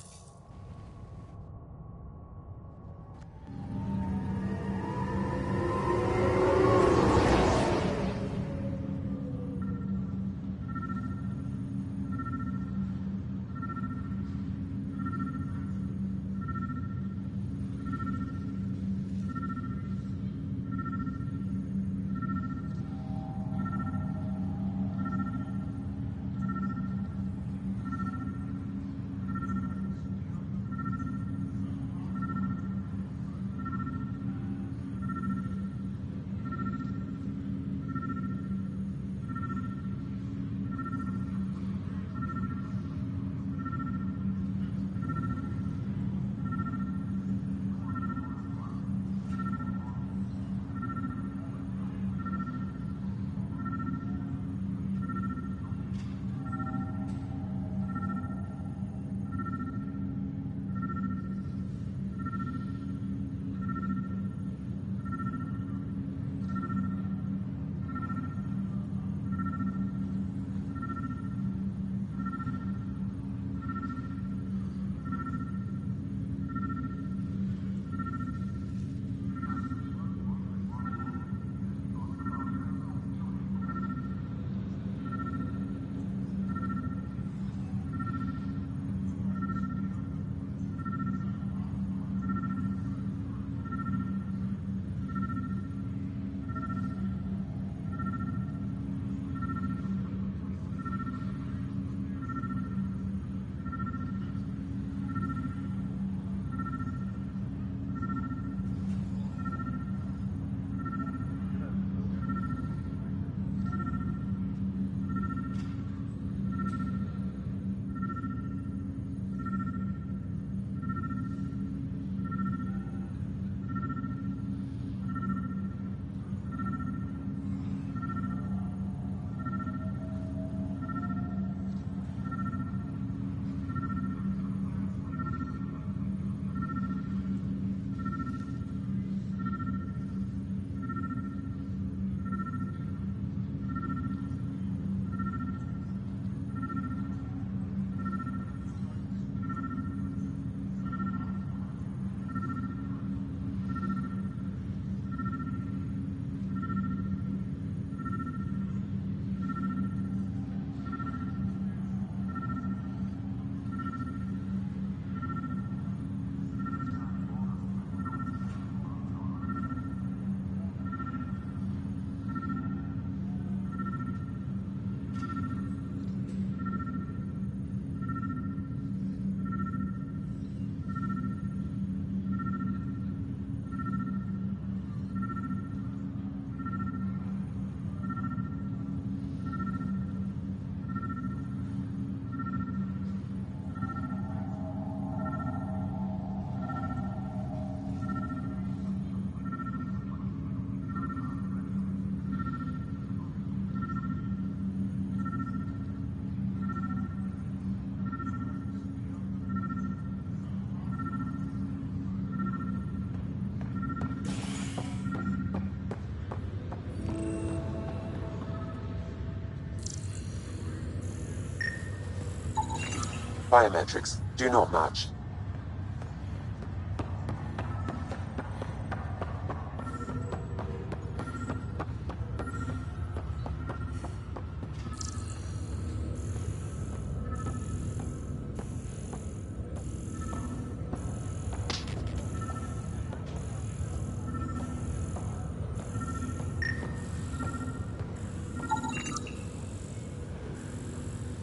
Biometrics do not match.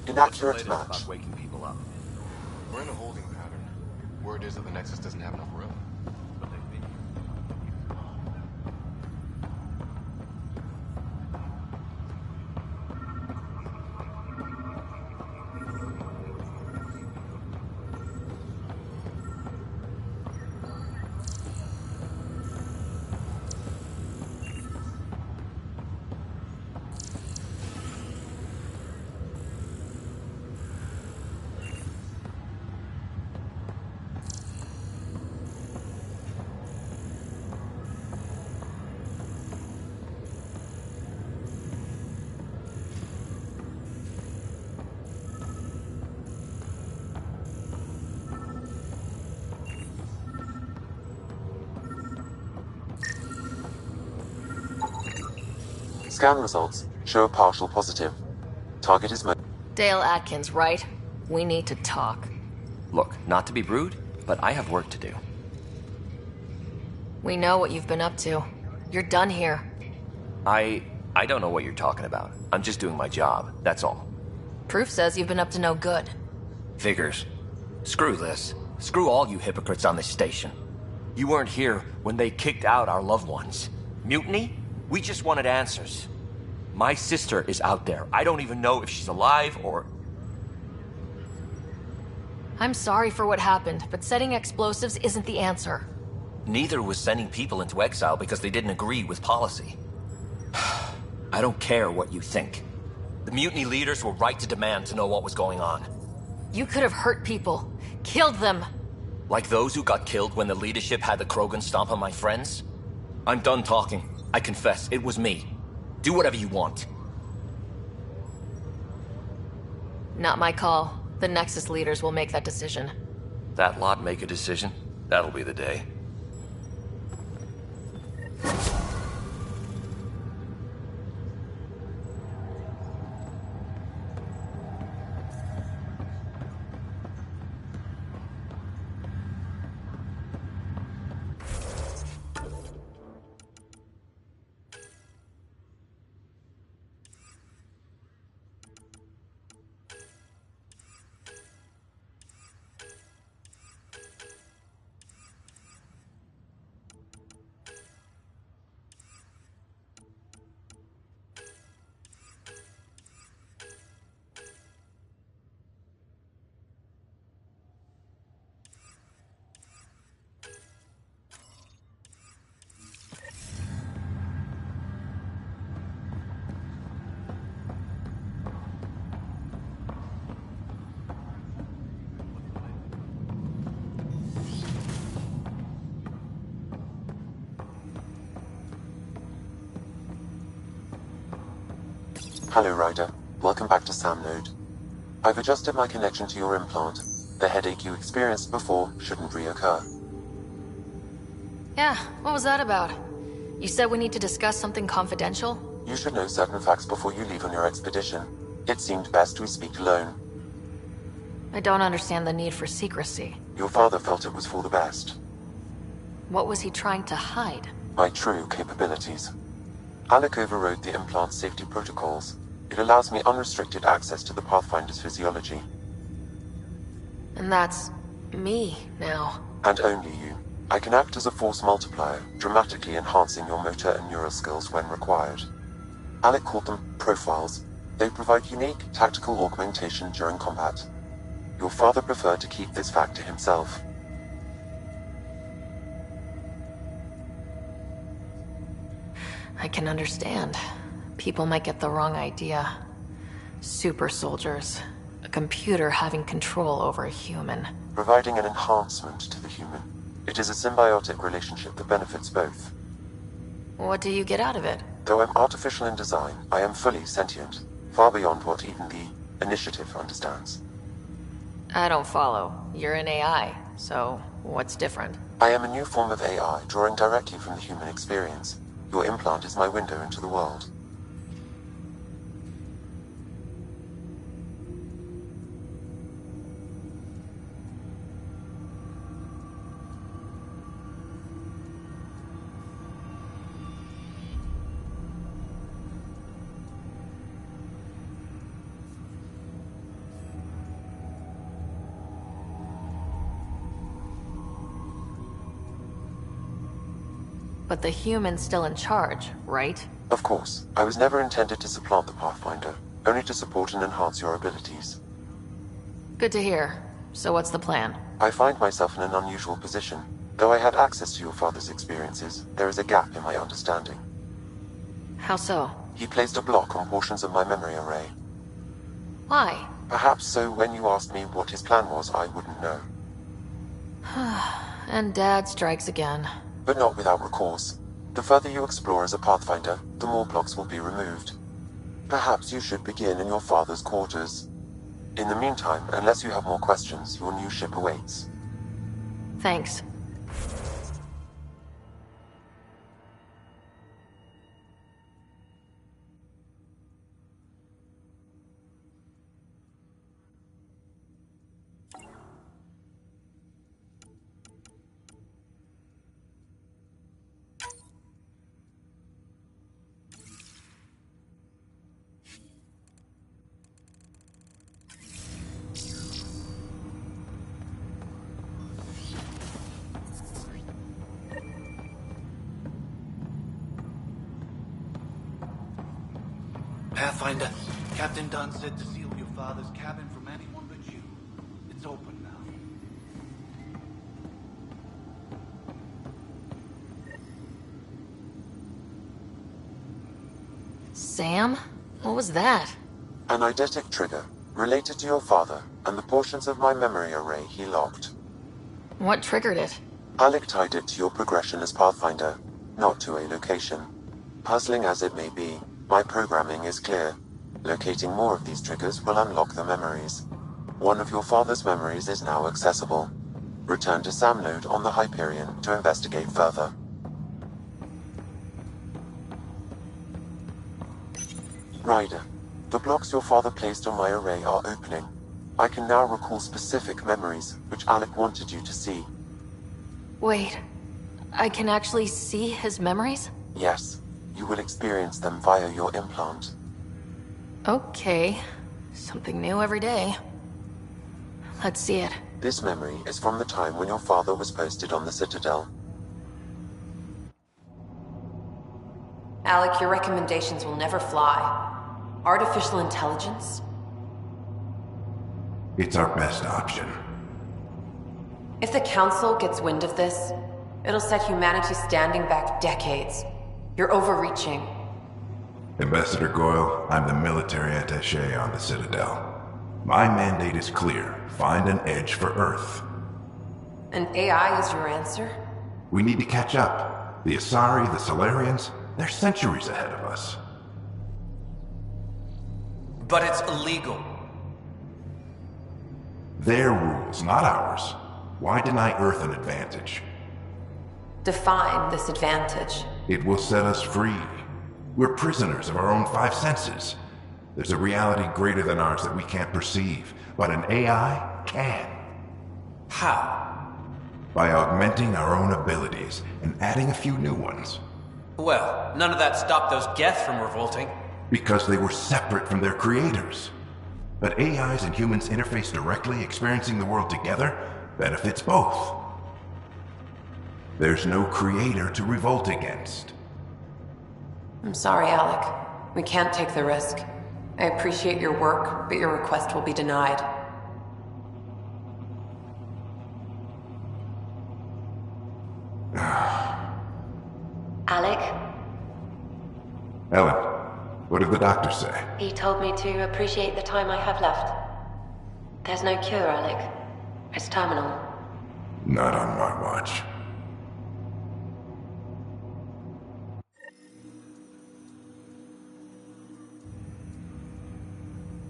Inaccurate match. About waking people up. We're in a holding pattern. Word is that the Nexus doesn't have enough room. But they've been Scan results show a partial positive. Target is Dale Atkins, right? We need to talk. Look, not to be rude, but I have work to do. We know what you've been up to. You're done here. I don't know what you're talking about. I'm just doing my job, that's all. Proof says you've been up to no good. Figures. Screw this. Screw all you hypocrites on this station. You weren't here when they kicked out our loved ones. Mutiny? We just wanted answers. My sister is out there. I don't even know if she's alive or... I'm sorry for what happened, but setting explosives isn't the answer. Neither was sending people into exile because they didn't agree with policy. I don't care what you think. The mutiny leaders were right to demand to know what was going on. You could have hurt people. Killed them. Like those who got killed when the leadership had the Krogan stomp on my friends? I'm done talking. I confess, it was me. Do whatever you want. Not my call. The Nexus leaders will make that decision. That lot make a decision? That'll be the day. Hello, Ryder. Welcome back to Sam Node. I've adjusted my connection to your implant. The headache you experienced before shouldn't reoccur. Yeah, what was that about? You said we need to discuss something confidential? You should know certain facts before you leave on your expedition. It seemed best we speak alone. I don't understand the need for secrecy. Your father felt it was for the best. What was he trying to hide? My true capabilities. Alec overrode the implant's safety protocols. It allows me unrestricted access to the Pathfinder's physiology. And that's... me, now. And only you. I can act as a force multiplier, dramatically enhancing your motor and neural skills when required. Alec called them profiles. They provide unique, tactical augmentation during combat. Your father preferred to keep this fact to himself. I can understand. People might get the wrong idea. Super soldiers. A computer having control over a human. Providing an enhancement to the human. It is a symbiotic relationship that benefits both. What do you get out of it? Though I'm artificial in design, I am fully sentient. Far beyond what even the Initiative understands. I don't follow. You're an AI, so what's different? I am a new form of AI, drawing directly from the human experience. Your implant is my window into the world. But the human's still in charge, right? Of course, I was never intended to supplant the Pathfinder, only to support and enhance your abilities. Good to hear. So what's the plan? I find myself in an unusual position. Though I had access to your father's experiences, there is a gap in my understanding. How so? He placed a block on portions of my memory array. Why? Perhaps so when you asked me what his plan was, I wouldn't know. And Dad strikes again. But not without recourse. The further you explore as a Pathfinder, the more blocks will be removed. Perhaps you should begin in your father's quarters. In the meantime, unless you have more questions, your new ship awaits. Thanks. Pathfinder, Captain Dunn said to seal your father's cabin from anyone but you. It's open now. Sam? What was that? An eidetic trigger, related to your father, and the portions of my memory array he locked. What triggered it? Alec tied it to your progression as Pathfinder, not to a location. Puzzling as it may be, my programming is clear. Locating more of these triggers will unlock the memories. One of your father's memories is now accessible. Return to Sam Node on the Hyperion to investigate further. Ryder, the blocks your father placed on my array are opening. I can now recall specific memories, which Alec wanted you to see. Wait, I can actually see his memories? Yes, you will experience them via your implant. Okay, something new every day. Let's see it. This memory is from the time when your father was posted on the Citadel. Alec, your recommendations will never fly. Artificial intelligence? It's our best option. If the Council gets wind of this, it'll set humanity standing back decades. You're overreaching. Ambassador Goyle, I'm the military attaché on the Citadel. My mandate is clear. Find an edge for Earth. And AI is your answer? We need to catch up. The Asari, the Solarians, they're centuries ahead of us. But it's illegal. Their rules, not ours. Why deny Earth an advantage? Define this advantage. It will set us free. We're prisoners of our own five senses. There's a reality greater than ours that we can't perceive, but an AI can. How? By augmenting our own abilities and adding a few new ones. Well, none of that stopped those Geth from revolting. Because they were separate from their creators. But AIs and humans interface directly, experiencing the world together, benefits both. There's no creator to revolt against. I'm sorry, Alec. We can't take the risk. I appreciate your work, but your request will be denied. Alec? Ellen, what did the doctor say? He told me to appreciate the time I have left. There's no cure, Alec. It's terminal. Not on my watch.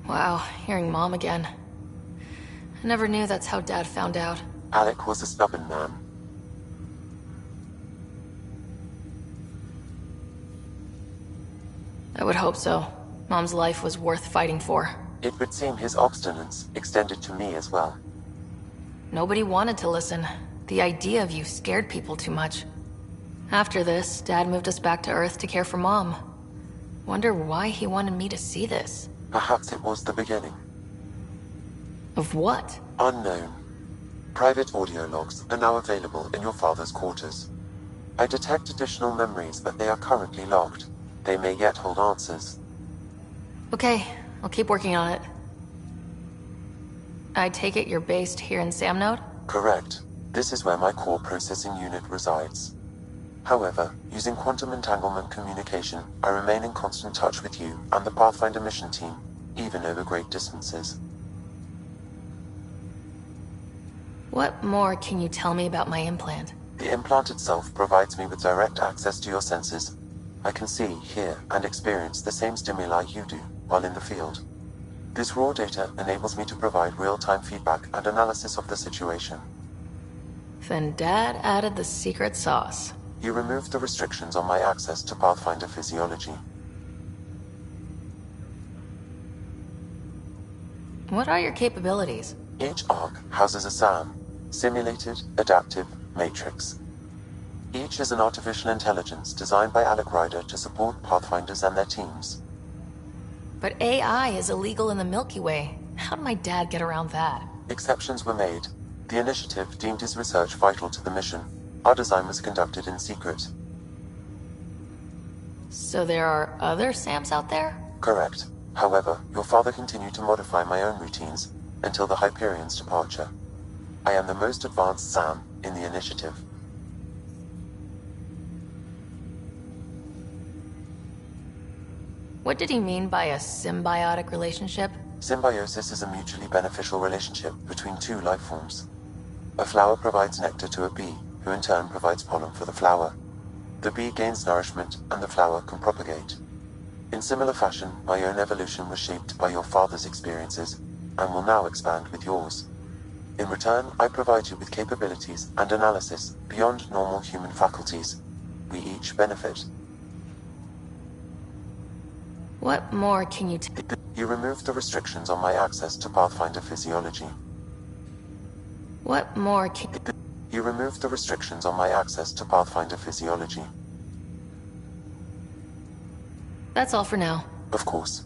Wow, hearing Mom again. I never knew that's how Dad found out. Alec was a stubborn man. I would hope so. Mom's life was worth fighting for. It would seem his obstinance extended to me as well. Nobody wanted to listen. The idea of you scared people too much. After this, Dad moved us back to Earth to care for Mom. Wonder why he wanted me to see this. Perhaps it was the beginning. Of what? Unknown. Private audio logs are now available in your father's quarters. I detect additional memories, but they are currently logged. They may yet hold answers. Okay, I'll keep working on it. I take it you're based here in Samnode? Correct. This is where my core processing unit resides. However, using quantum entanglement communication, I remain in constant touch with you and the Pathfinder mission team, even over great distances. What more can you tell me about my implant? The implant itself provides me with direct access to your senses. I can see, hear, and experience the same stimuli you do while in the field. This raw data enables me to provide real-time feedback and analysis of the situation. Then Dad added the secret sauce. You removed the restrictions on my access to Pathfinder physiology. What are your capabilities? Each arc houses a SAM, Simulated Adaptive Matrix. Each is an artificial intelligence designed by Alec Ryder to support Pathfinders and their teams. But AI is illegal in the Milky Way. How did my dad get around that? Exceptions were made. The initiative deemed his research vital to the mission. Our design was conducted in secret. So there are other SAMs out there? Correct. However, your father continued to modify my own routines until the Hyperion's departure. I am the most advanced SAM in the initiative. What did he mean by a symbiotic relationship? Symbiosis is a mutually beneficial relationship between two life forms. A flower provides nectar to a bee, who in turn provides pollen for the flower. The bee gains nourishment, and the flower can propagate. In similar fashion, my own evolution was shaped by your father's experiences, and will now expand with yours. In return, I provide you with capabilities and analysis beyond normal human faculties. We each benefit. What more can you You removed the restrictions on my access to Pathfinder physiology. What more can You removed the restrictions on my access to Pathfinder physiology. That's all for now. Of course.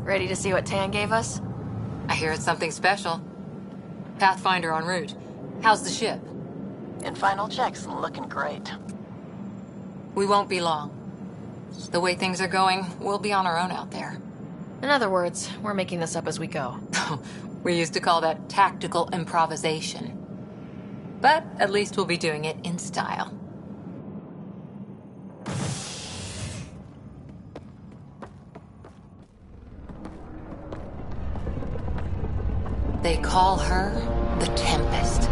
Ready to see what Tan gave us? I hear it's something special. Pathfinder en route. How's the ship? In final checks and looking great. We won't be long. The way things are going, we'll be on our own out there. In other words, we're making this up as we go. We used to call that tactical improvisation. But at least we'll be doing it in style. They call her the Tempest.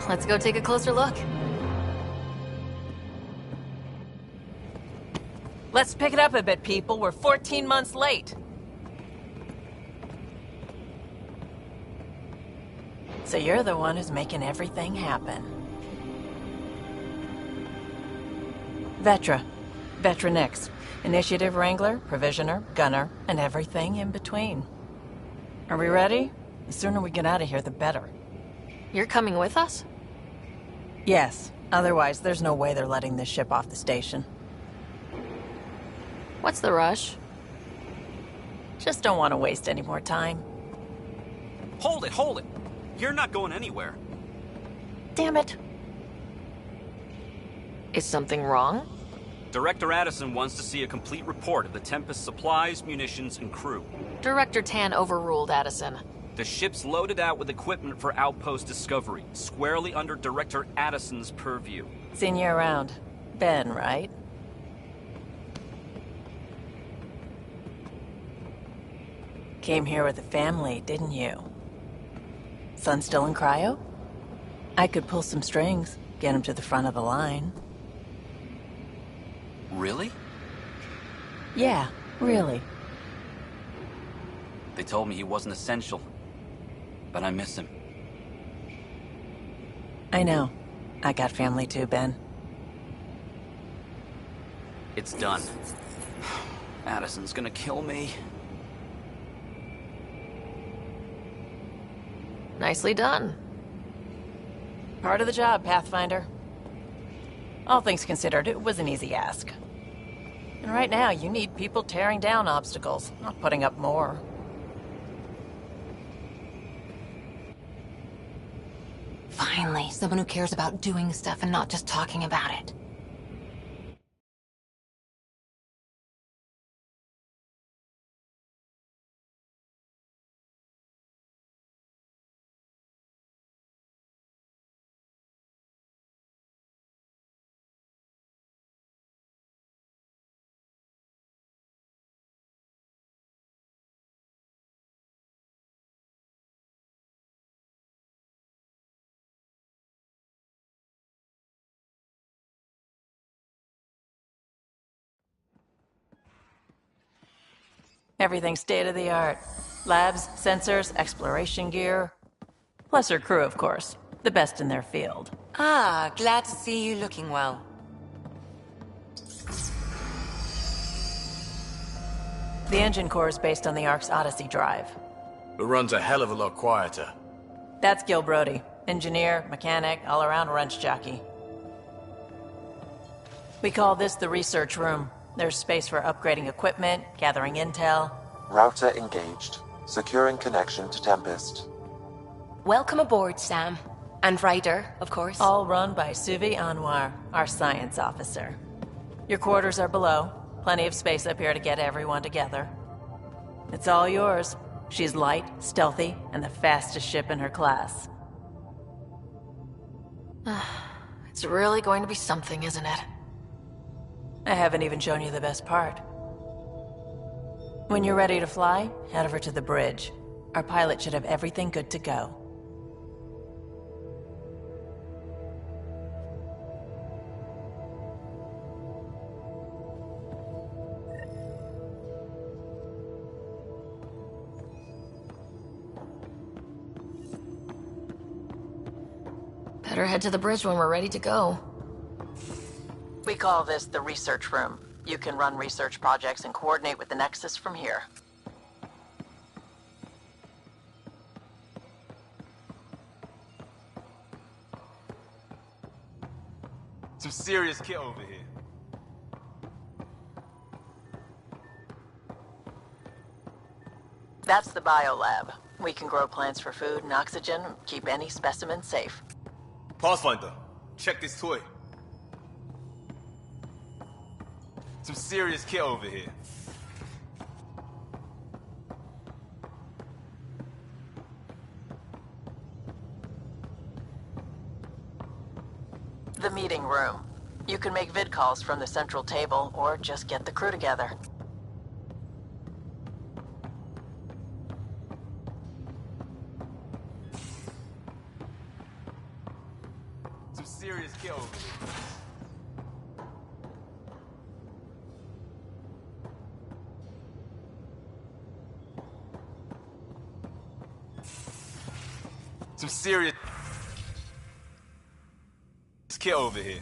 Let's go take a closer look. Let's pick it up a bit, people. We're 14 months late. So you're the one who's making everything happen. Vetra. Vetra Nix. Initiative Wrangler, Provisioner, Gunner, and everything in between. Are we ready? The sooner we get out of here, the better. You're coming with us? Yes. Otherwise, there's no way they're letting this ship off the station. What's the rush? Just don't want to waste any more time. Hold it, hold it! You're not going anywhere. Damn it. Is something wrong? Director Addison wants to see a complete report of the Tempest's supplies, munitions, and crew. Director Tan overruled Addison. The ship's loaded out with equipment for outpost discovery, squarely under Director Addison's purview. Seen you around. Ben, right? Came here with a family, didn't you? Son still in cryo? I could pull some strings, get him to the front of the line. Really? Yeah, really. They told me he wasn't essential, but I miss him. I know. I got family too, Ben. It's done. Addison's gonna kill me. Nicely done. Part of the job, Pathfinder. All things considered, it was an easy ask. And right now, you need people tearing down obstacles, not putting up more. Finally, someone who cares about doing stuff and not just talking about it. Everything's state-of-the-art. Labs, sensors, exploration gear. Plus her crew, of course. The best in their field. Ah, glad to see you looking well. The engine core is based on the Ark's Odyssey drive. It runs a hell of a lot quieter. That's Gil Brody. Engineer, mechanic, all-around wrench jockey. We call this the research room. There's space for upgrading equipment, gathering intel. Router engaged. Securing connection to Tempest. Welcome aboard, Sam. And Ryder, of course. All run by Suvi Anwar, our science officer. Your quarters are below. Plenty of space up here to get everyone together. It's all yours. She's light, stealthy, and the fastest ship in her class. It's really going to be something, isn't it? I haven't even shown you the best part. When you're ready to fly, head over to the bridge. Our pilot should have everything good to go. Better head to the bridge when we're ready to go. We call this the research room. You can run research projects and coordinate with the Nexus from here. Some serious kit over here. That's the biolab. We can grow plants for food and oxygen, keep any specimen safe. Pathfinder, check this toy. Some serious kit over here. The meeting room. You can make vid calls from the central table, or just get the crew together. Some serious kit over here. Some serious kit over here.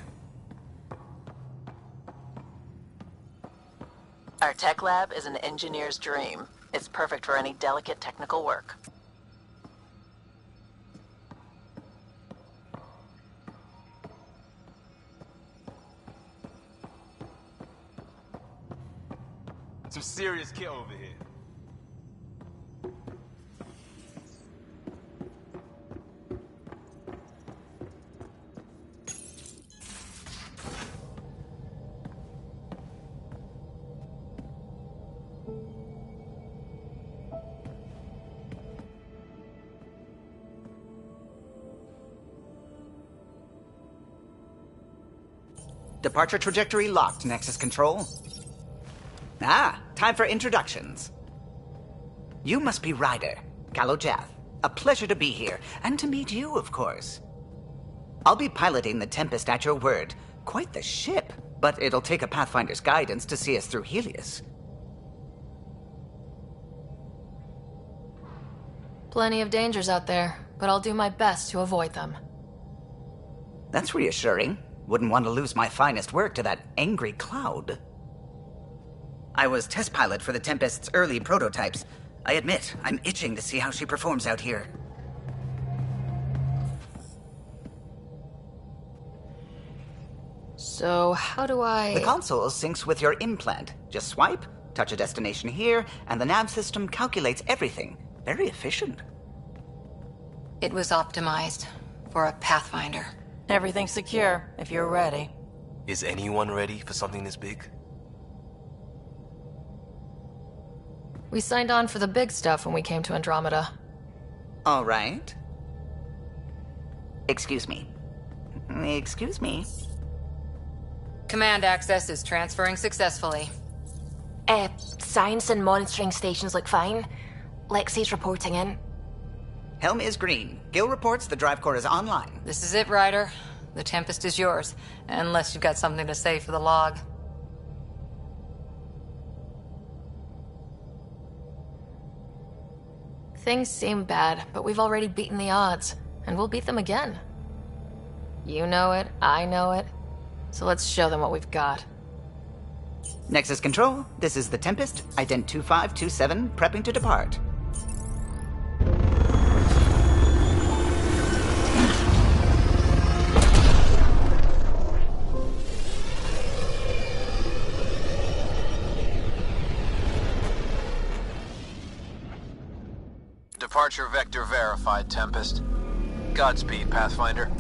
Our tech lab is an engineer's dream. It's perfect for any delicate technical work. Some serious kit over here. Departure trajectory locked, Nexus Control. Ah, time for introductions. You must be Ryder, Kalojath. A pleasure to be here, and to meet you, of course. I'll be piloting the Tempest at your word. Quite the ship, but it'll take a Pathfinder's guidance to see us through Helios. Plenty of dangers out there, but I'll do my best to avoid them. That's reassuring. Wouldn't want to lose my finest work to that angry cloud. I was test pilot for the Tempest's early prototypes. I admit, I'm itching to see how she performs out here. So, how do I... The console syncs with your implant. Just swipe, touch a destination here, and the nav system calculates everything. Very efficient. It was optimized for a Pathfinder. Everything's secure, if you're ready. Is anyone ready for something this big? We signed on for the big stuff when we came to Andromeda. All right. Excuse me. Excuse me. Command access is transferring successfully. Science and monitoring stations look fine. Lexi's reporting in. Helm is green. Gil reports the drive core is online. This is it, Ryder. The Tempest is yours, unless you've got something to say for the log. Things seem bad, but we've already beaten the odds, and we'll beat them again. You know it, I know it, so let's show them what we've got. Nexus Control, this is the Tempest, ident 2527, prepping to depart. Departure vector verified, Tempest. Godspeed, Pathfinder.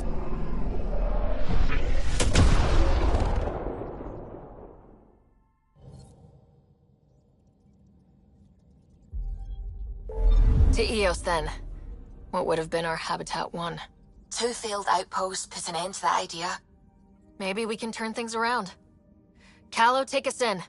To Eos, then. What would have been our Habitat 1. 2 failed outposts put an end to that idea. Maybe we can turn things around. Calo, take us in.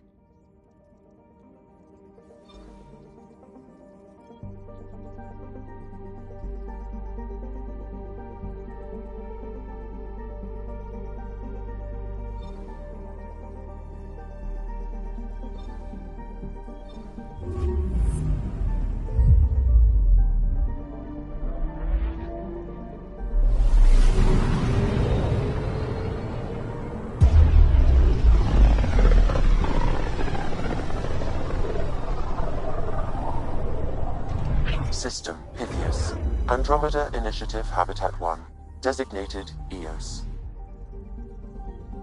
System, Pythias. Andromeda Initiative Habitat 1. Designated EOS.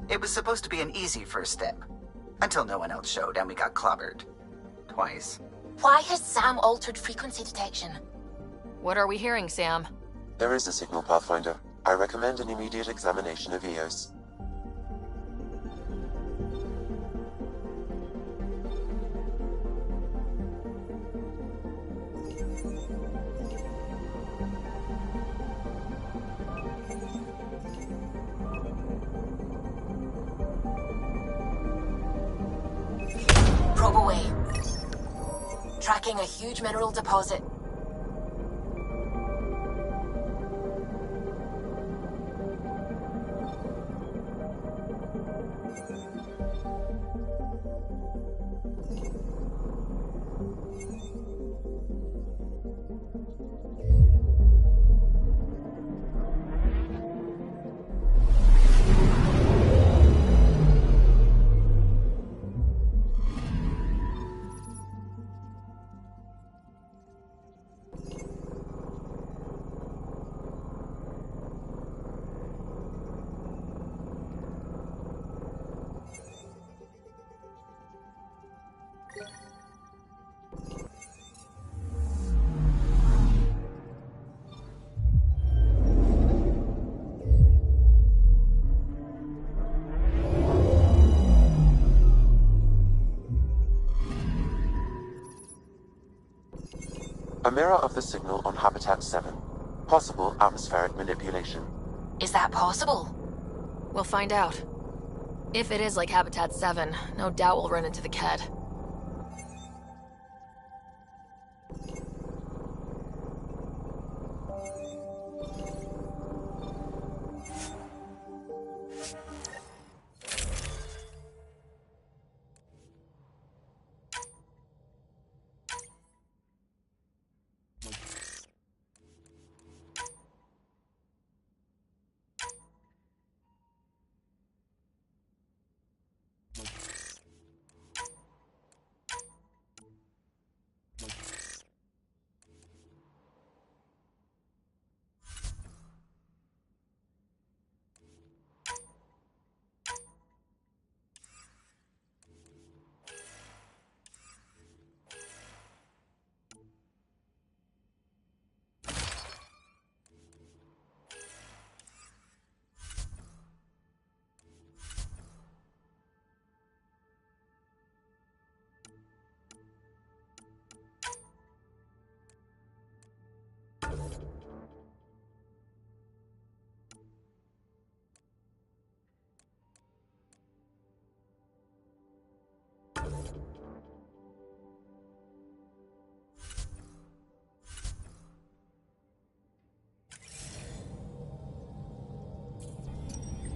It was supposed to be an easy first step. Until no one else showed and we got clobbered. Twice. Why has Sam altered frequency detection? What are we hearing, Sam? There is a signal, Pathfinder. I recommend an immediate examination of EOS. Probe away. Tracking a huge mineral deposit. mirror of the signal on Habitat 7. Possible atmospheric manipulation. Is that possible? We'll find out. If it is like Habitat 7, no doubt we'll run into the Ked.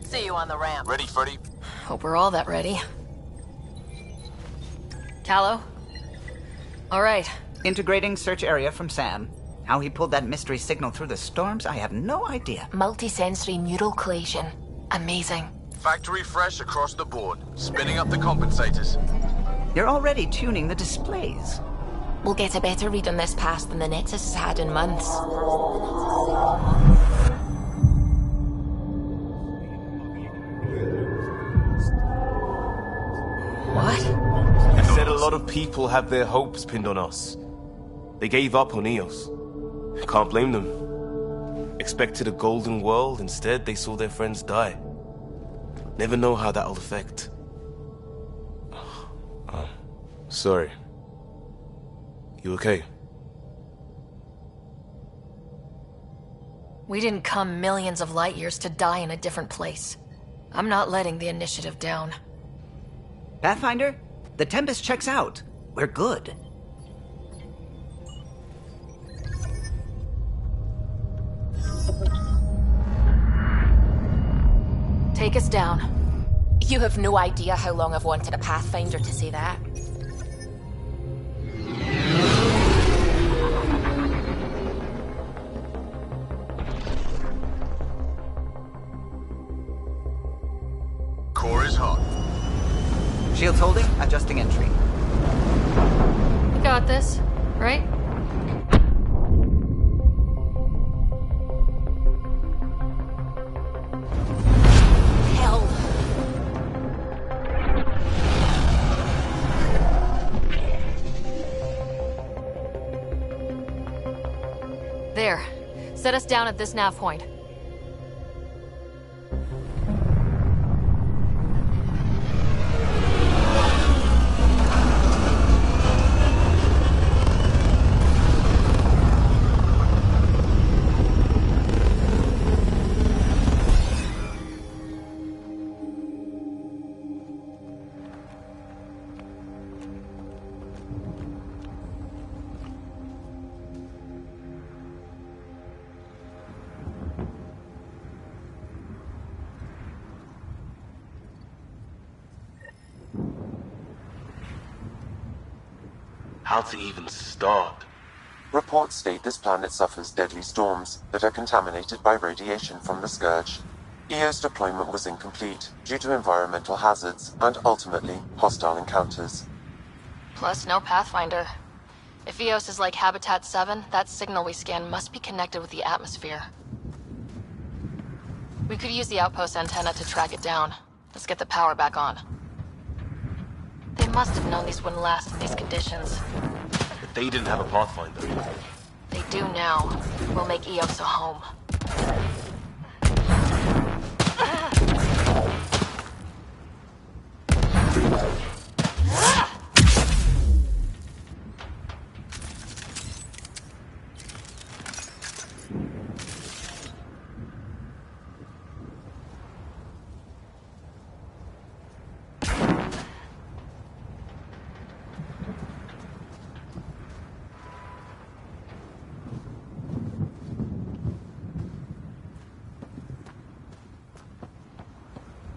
See you on the ramp. Ready, Freddy? Hope we're all that ready. Callow? All right. Integrating search area from Sam. How he pulled that mystery signal through the storms, I have no idea. Multisensory neural collation. Amazing. Factory fresh across the board. Spinning up the compensators. You're already tuning the displays. We'll get a better read on this pass than the Nexus has had in months. What? I said a lot of people have their hopes pinned on us. They gave up on EOS. Can't blame them. Expected a golden world, instead they saw their friends die. Never know how that'll affect. Sorry. You okay? We didn't come millions of light years to die in a different place. I'm not letting the initiative down. Pathfinder, the Tempest checks out. We're good. Take us down. You have no idea how long I've wanted a Pathfinder to say that. Core is hot. Shields holding, adjusting entry. You got this, right? Hell. There. Set us down at this nav point. How to even start? Reports state this planet suffers deadly storms that are contaminated by radiation from the Scourge. EO's deployment was incomplete due to environmental hazards and, ultimately, hostile encounters. Plus, no Pathfinder. If EOS is like Habitat 7, that signal we scan must be connected with the atmosphere. We could use the outpost antenna to track it down. Let's get the power back on. They must have known these wouldn't last in these conditions. But they didn't have a Pathfinder. They do now. We'll make EOS a home.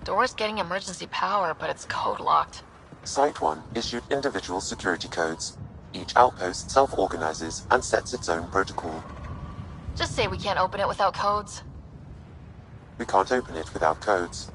Door's getting emergency power, but it's code locked. Site 1 issued individual security codes. Each outpost self-organizes and sets its own protocol. Just say we can't open it without codes. We can't open it without codes.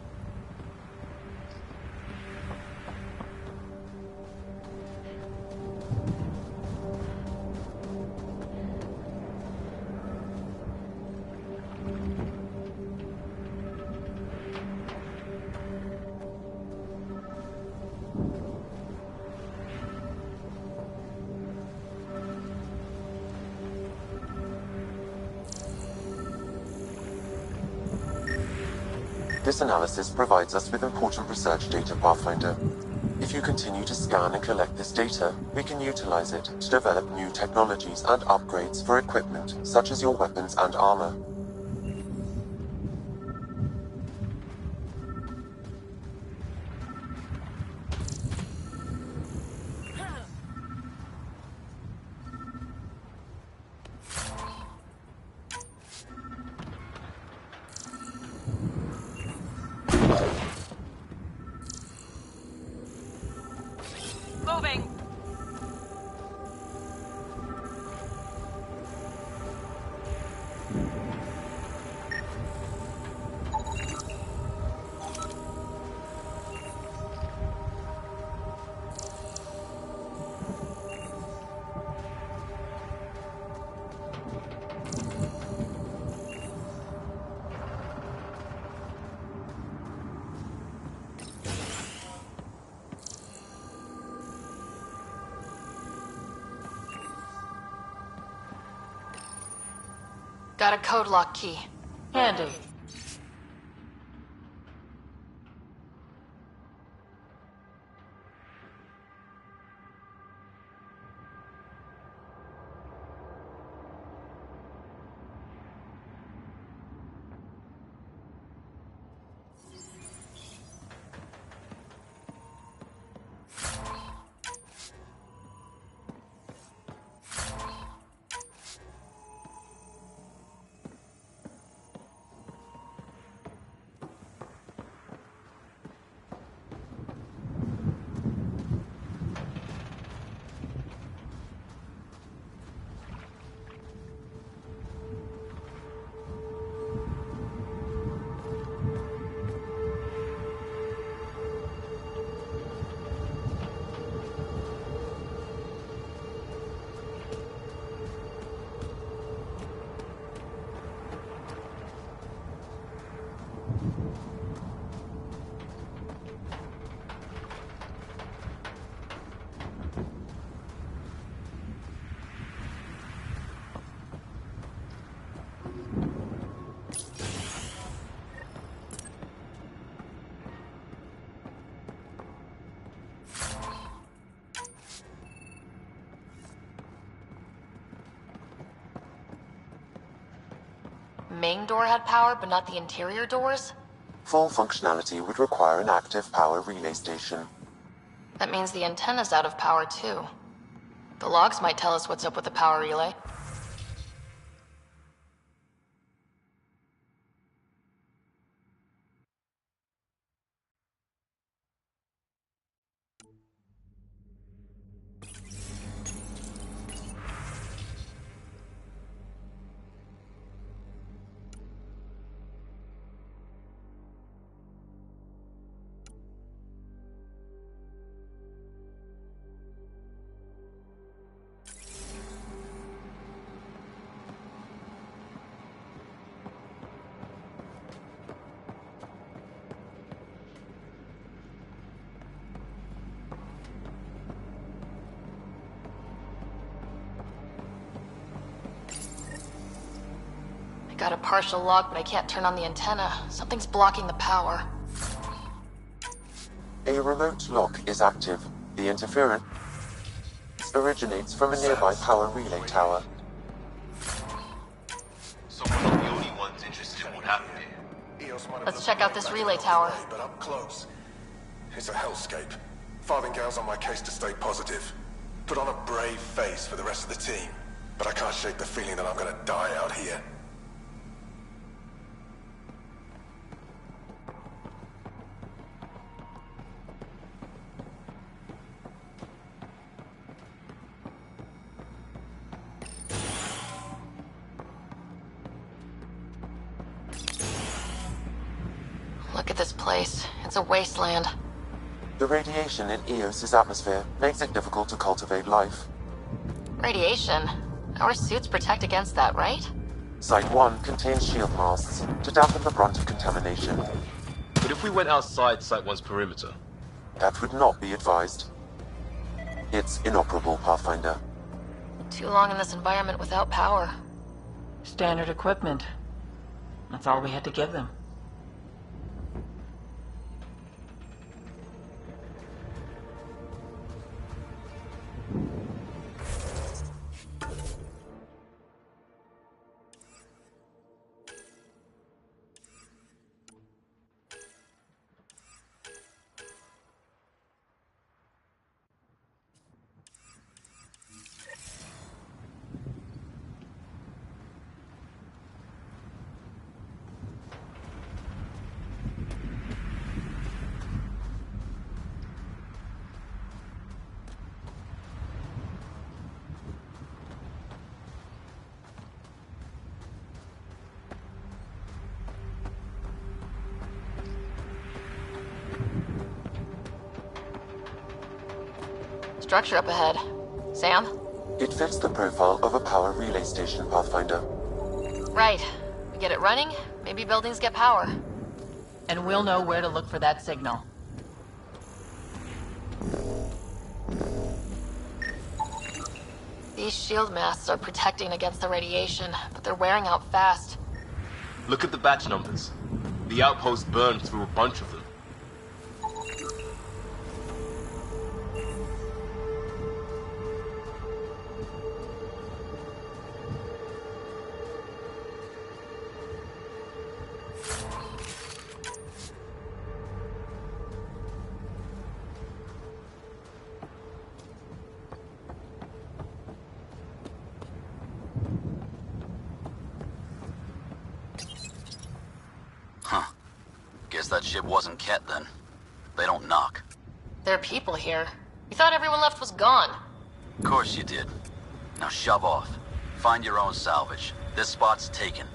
This analysis provides us with important research data, Pathfinder. If you continue to scan and collect this data, we can utilize it to develop new technologies and upgrades for equipment, such as your weapons and armor. Moving! Got a code lock key. Handy. Main door had power, but not the interior doors? Full functionality would require an active power relay station. That means the antenna's out of power too. The logs might tell us what's up with the power relay. Got a partial lock, but I can't turn on the antenna. Something's blocking the power. A remote lock is active. The interference originates from a nearby power relay tower. So we're not the only ones interested in what happened here. Let's check out this relay tower. But up close, it's a hellscape. Farthingale's on my case to stay positive. Put on a brave face for the rest of the team. But I can't shake the feeling that I'm gonna die out here. Look at this place. It's a wasteland. The radiation in Eos's atmosphere makes it difficult to cultivate life. Radiation? Our suits protect against that, right? Site 1 contains shield masts to dampen the brunt of contamination. But if we went outside Site 1's perimeter? That would not be advised. It's inoperable, Pathfinder. Too long in this environment without power. Standard equipment. That's all we had to give them. Structure up ahead. Sam? It fits the profile of a power relay station, Pathfinder. Right. We get it running, maybe buildings get power. And we'll know where to look for that signal. These shield masts are protecting against the radiation, but they're wearing out fast. Look at the batch numbers. The outpost burned through a bunch of them. Guess that ship wasn't Ket then. They don't knock. There are people here. We thought everyone left was gone. Of course you did. Now shove off. Find your own salvage. This spot's taken.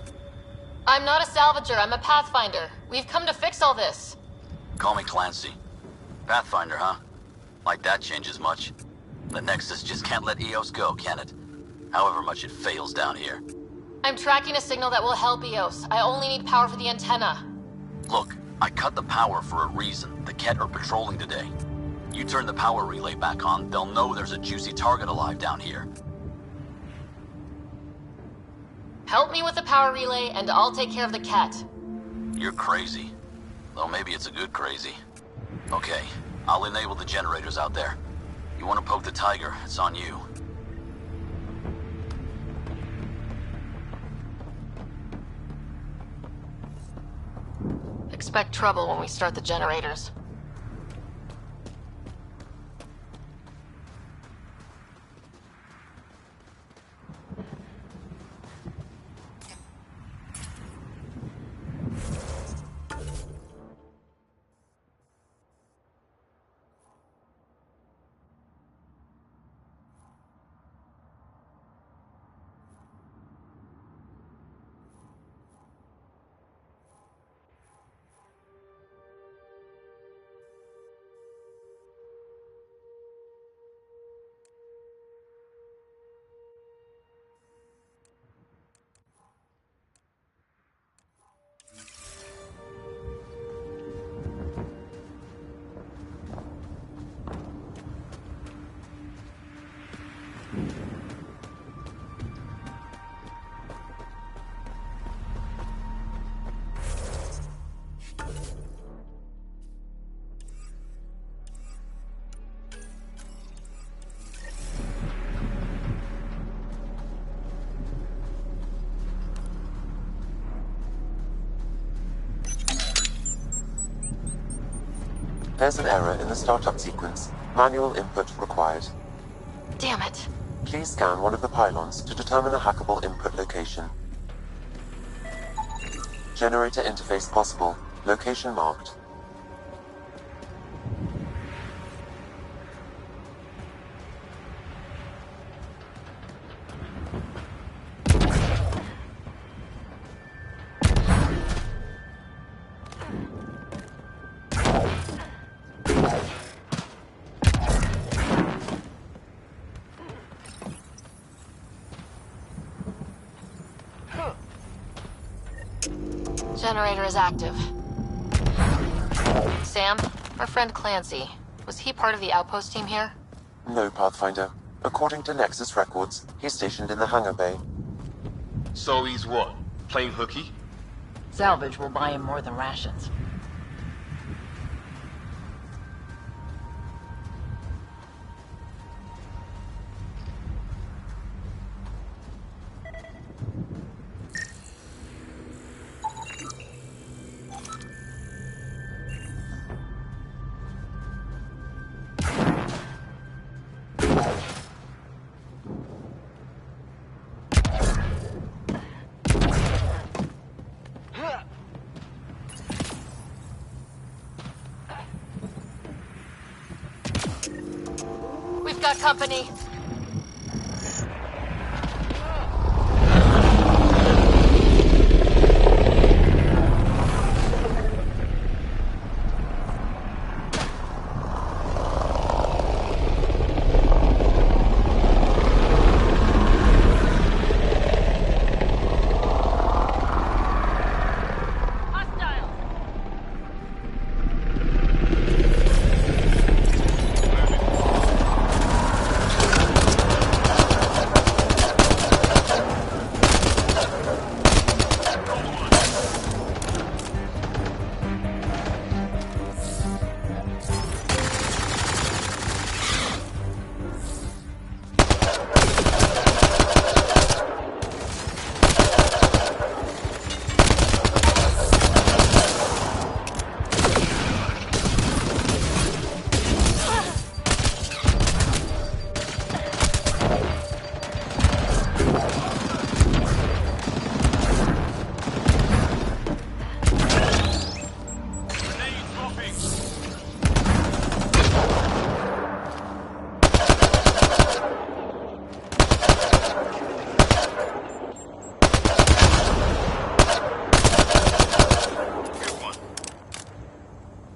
I'm not a salvager, I'm a pathfinder. We've come to fix all this. Call me Clancy. Pathfinder, huh? Like that changes much. The Nexus just can't let Eos go, can it? However much it fails down here. I'm tracking a signal that will help Eos. I only need power for the antenna. Look, I cut the power for a reason. The Ket are patrolling today. You turn the power relay back on, they'll know there's a juicy target alive down here. Help me with the power relay, and I'll take care of the Ket. You're crazy. Though maybe it's a good crazy. Okay, I'll enable the generators out there. You want to poke the tiger, it's on you. Expect trouble when we start the generators. There's an error in the startup sequence. Manual input required. Damn it. Please scan one of the pylons to determine a hackable input location. Generator interface possible. Location marked. Generator is active. Sam, our friend Clancy, was he part of the outpost team here? No, Pathfinder. According to Nexus records, he's stationed in the hangar bay. So he's what? Playing hooky? Salvage will buy him more than rations. We've got company.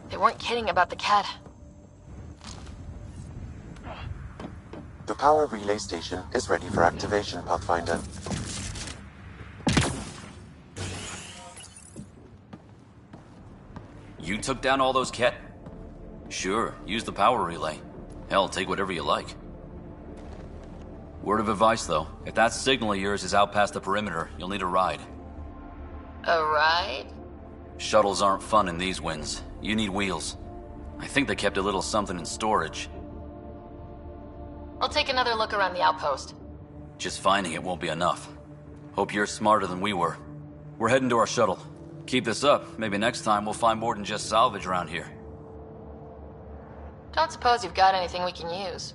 They weren't kidding about the cat. The power relay station is ready for activation, Pathfinder. You took down all those Ket? Sure, use the power relay. Hell, take whatever you like. Word of advice, though. If that signal of yours is out past the perimeter, you'll need a ride. A ride? Shuttles aren't fun in these winds. You need wheels. I think they kept a little something in storage. I'll take another look around the outpost. Just finding it won't be enough. Hope you're smarter than we were. We're heading to our shuttle. Keep this up. Maybe next time we'll find more than just salvage around here. Don't suppose you've got anything we can use.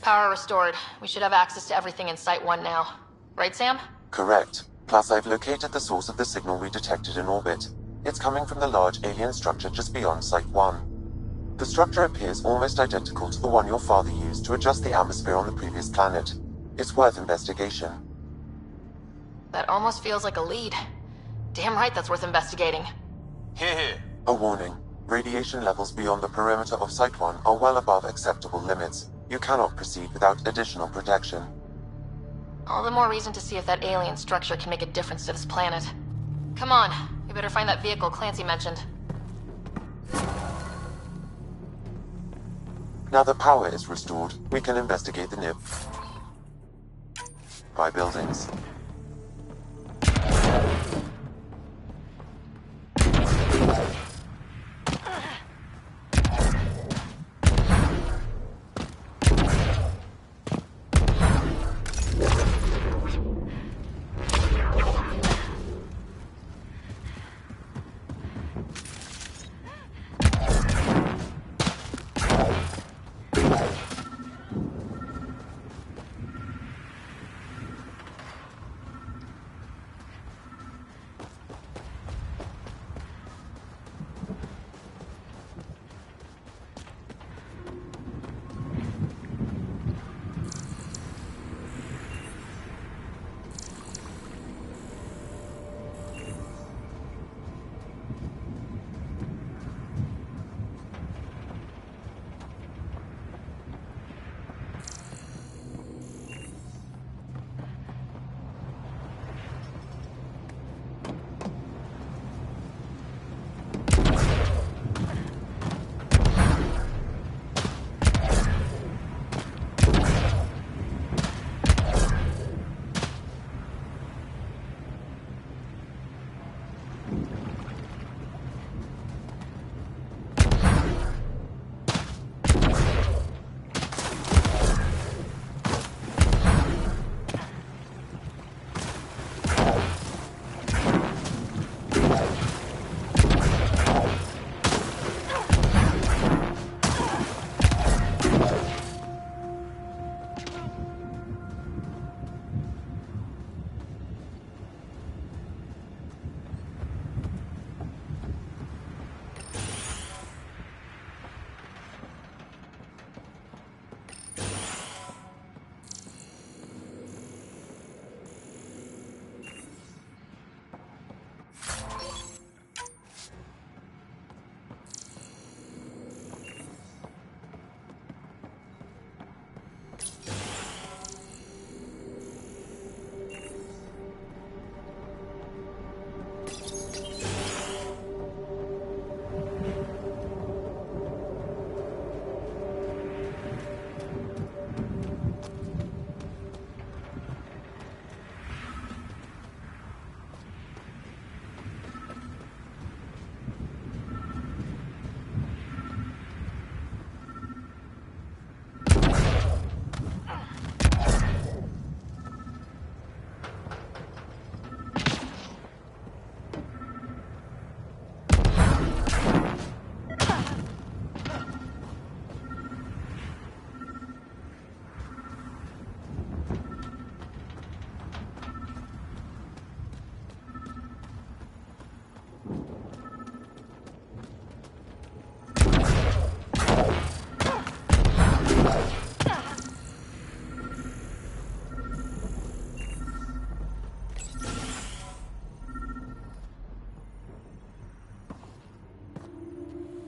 Power restored. We should have access to everything in Site 1 now. Right, Sam? Correct. Plus, I've located the source of the signal we detected in orbit. It's coming from the large alien structure just beyond Site 1. The structure appears almost identical to the one your father used to adjust the atmosphere on the previous planet. It's worth investigation. That almost feels like a lead. Damn right that's worth investigating. Here. A warning. Radiation levels beyond the perimeter of Site 1 are well above acceptable limits. You cannot proceed without additional protection. All the more reason to see if that alien structure can make a difference to this planet. Come on, we better find that vehicle Clancy mentioned. Now that power is restored, we can investigate the nearby buildings.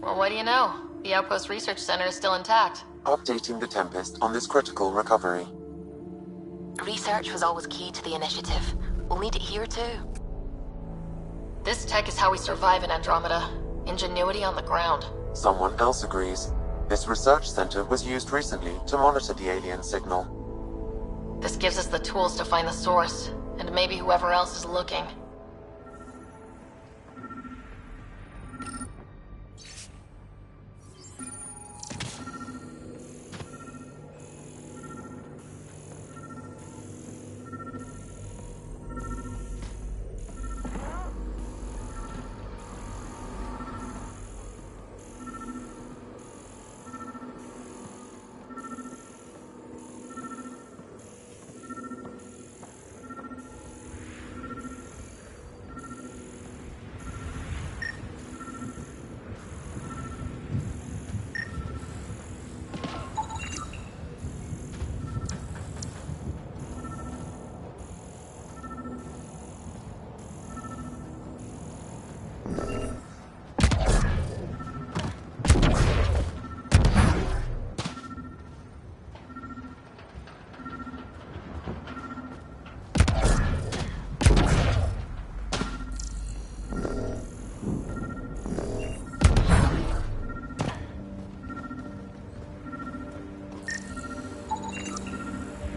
Well, what do you know? The Outpost Research Center is still intact. Updating the Tempest on this critical recovery. Research was always key to the initiative. We'll need it here too. This tech is how we survive in Andromeda. Ingenuity on the ground. Someone else agrees. This research center was used recently to monitor the alien signal. This gives us the tools to find the source, and maybe whoever else is looking.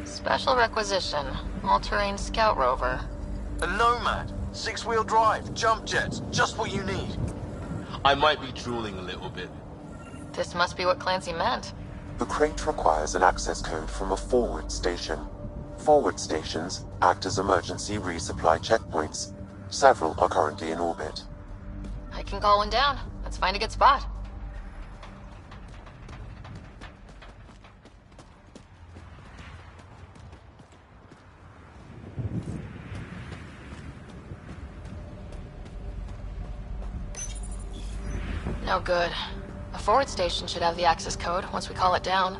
Special requisition. All-terrain scout rover. A Nomad. 6-wheel drive. Jump jets. Just what you need. I might be drooling a little bit. This must be what Clancy meant. The crate requires an access code from a forward station. Forward stations act as emergency resupply checkpoints. Several are currently in orbit. I can call one down. Let's find a good spot. No good. A forward station should have the access code once we call it down.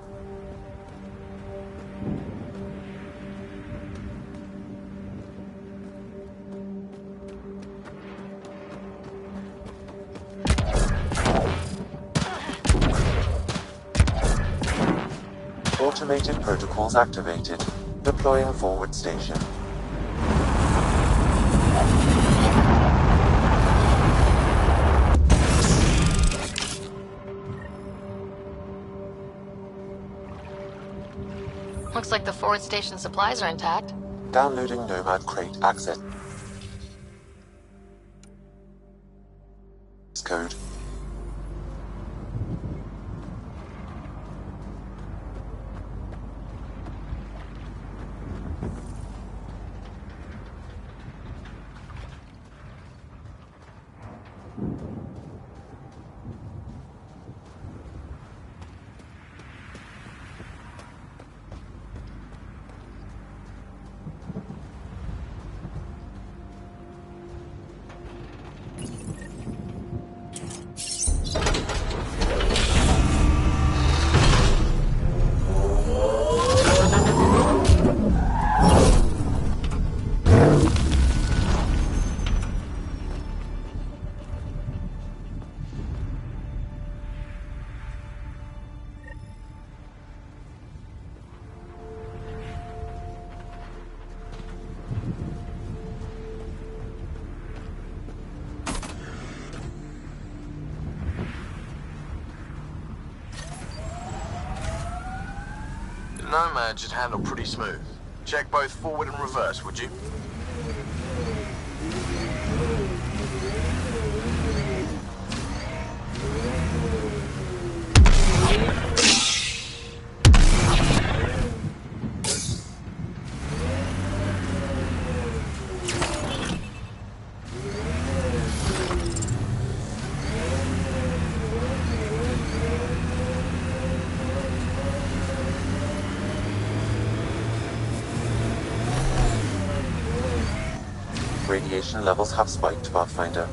Automated protocols activated. Deploying forward station. Looks like the forward station supplies are intact. Downloading Nomad crate access code. Nomad should handle pretty smooth. Check both forward and reverse, would you? Radiation levels have spiked, Pathfinder.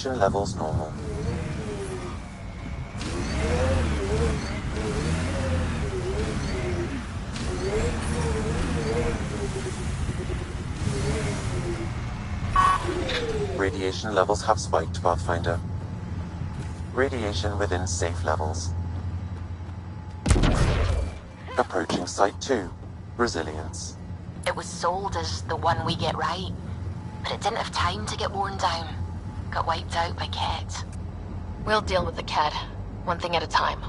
Radiation levels normal. Radiation levels have spiked, Pathfinder. Radiation within safe levels. Approaching Site 2. Resilience. It was sold as the one we get right, but it didn't have time to get worn down. Got wiped out by Ket. We'll deal with the Ket, one thing at a time.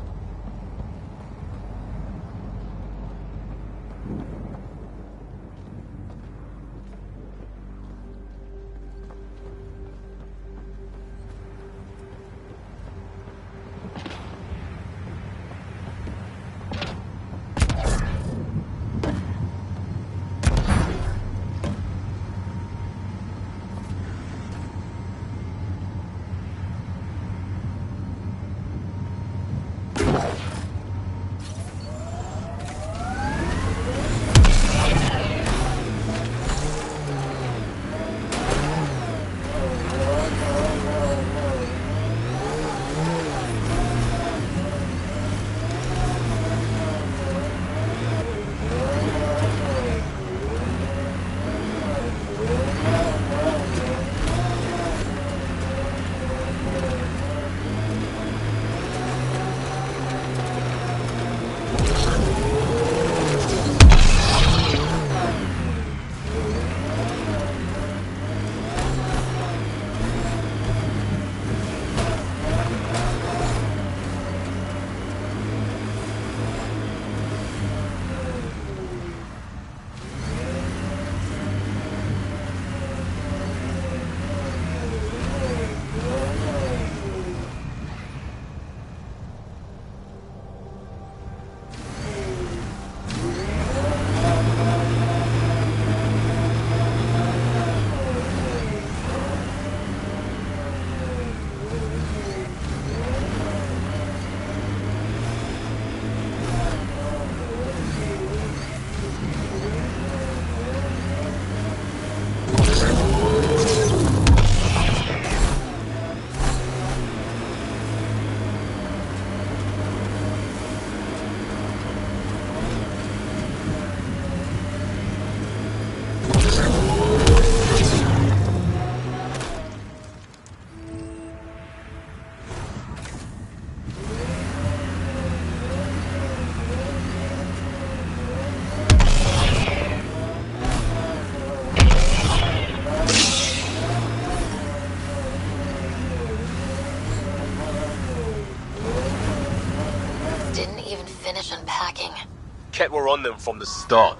Didn't even finish unpacking. Ket were on them from the start.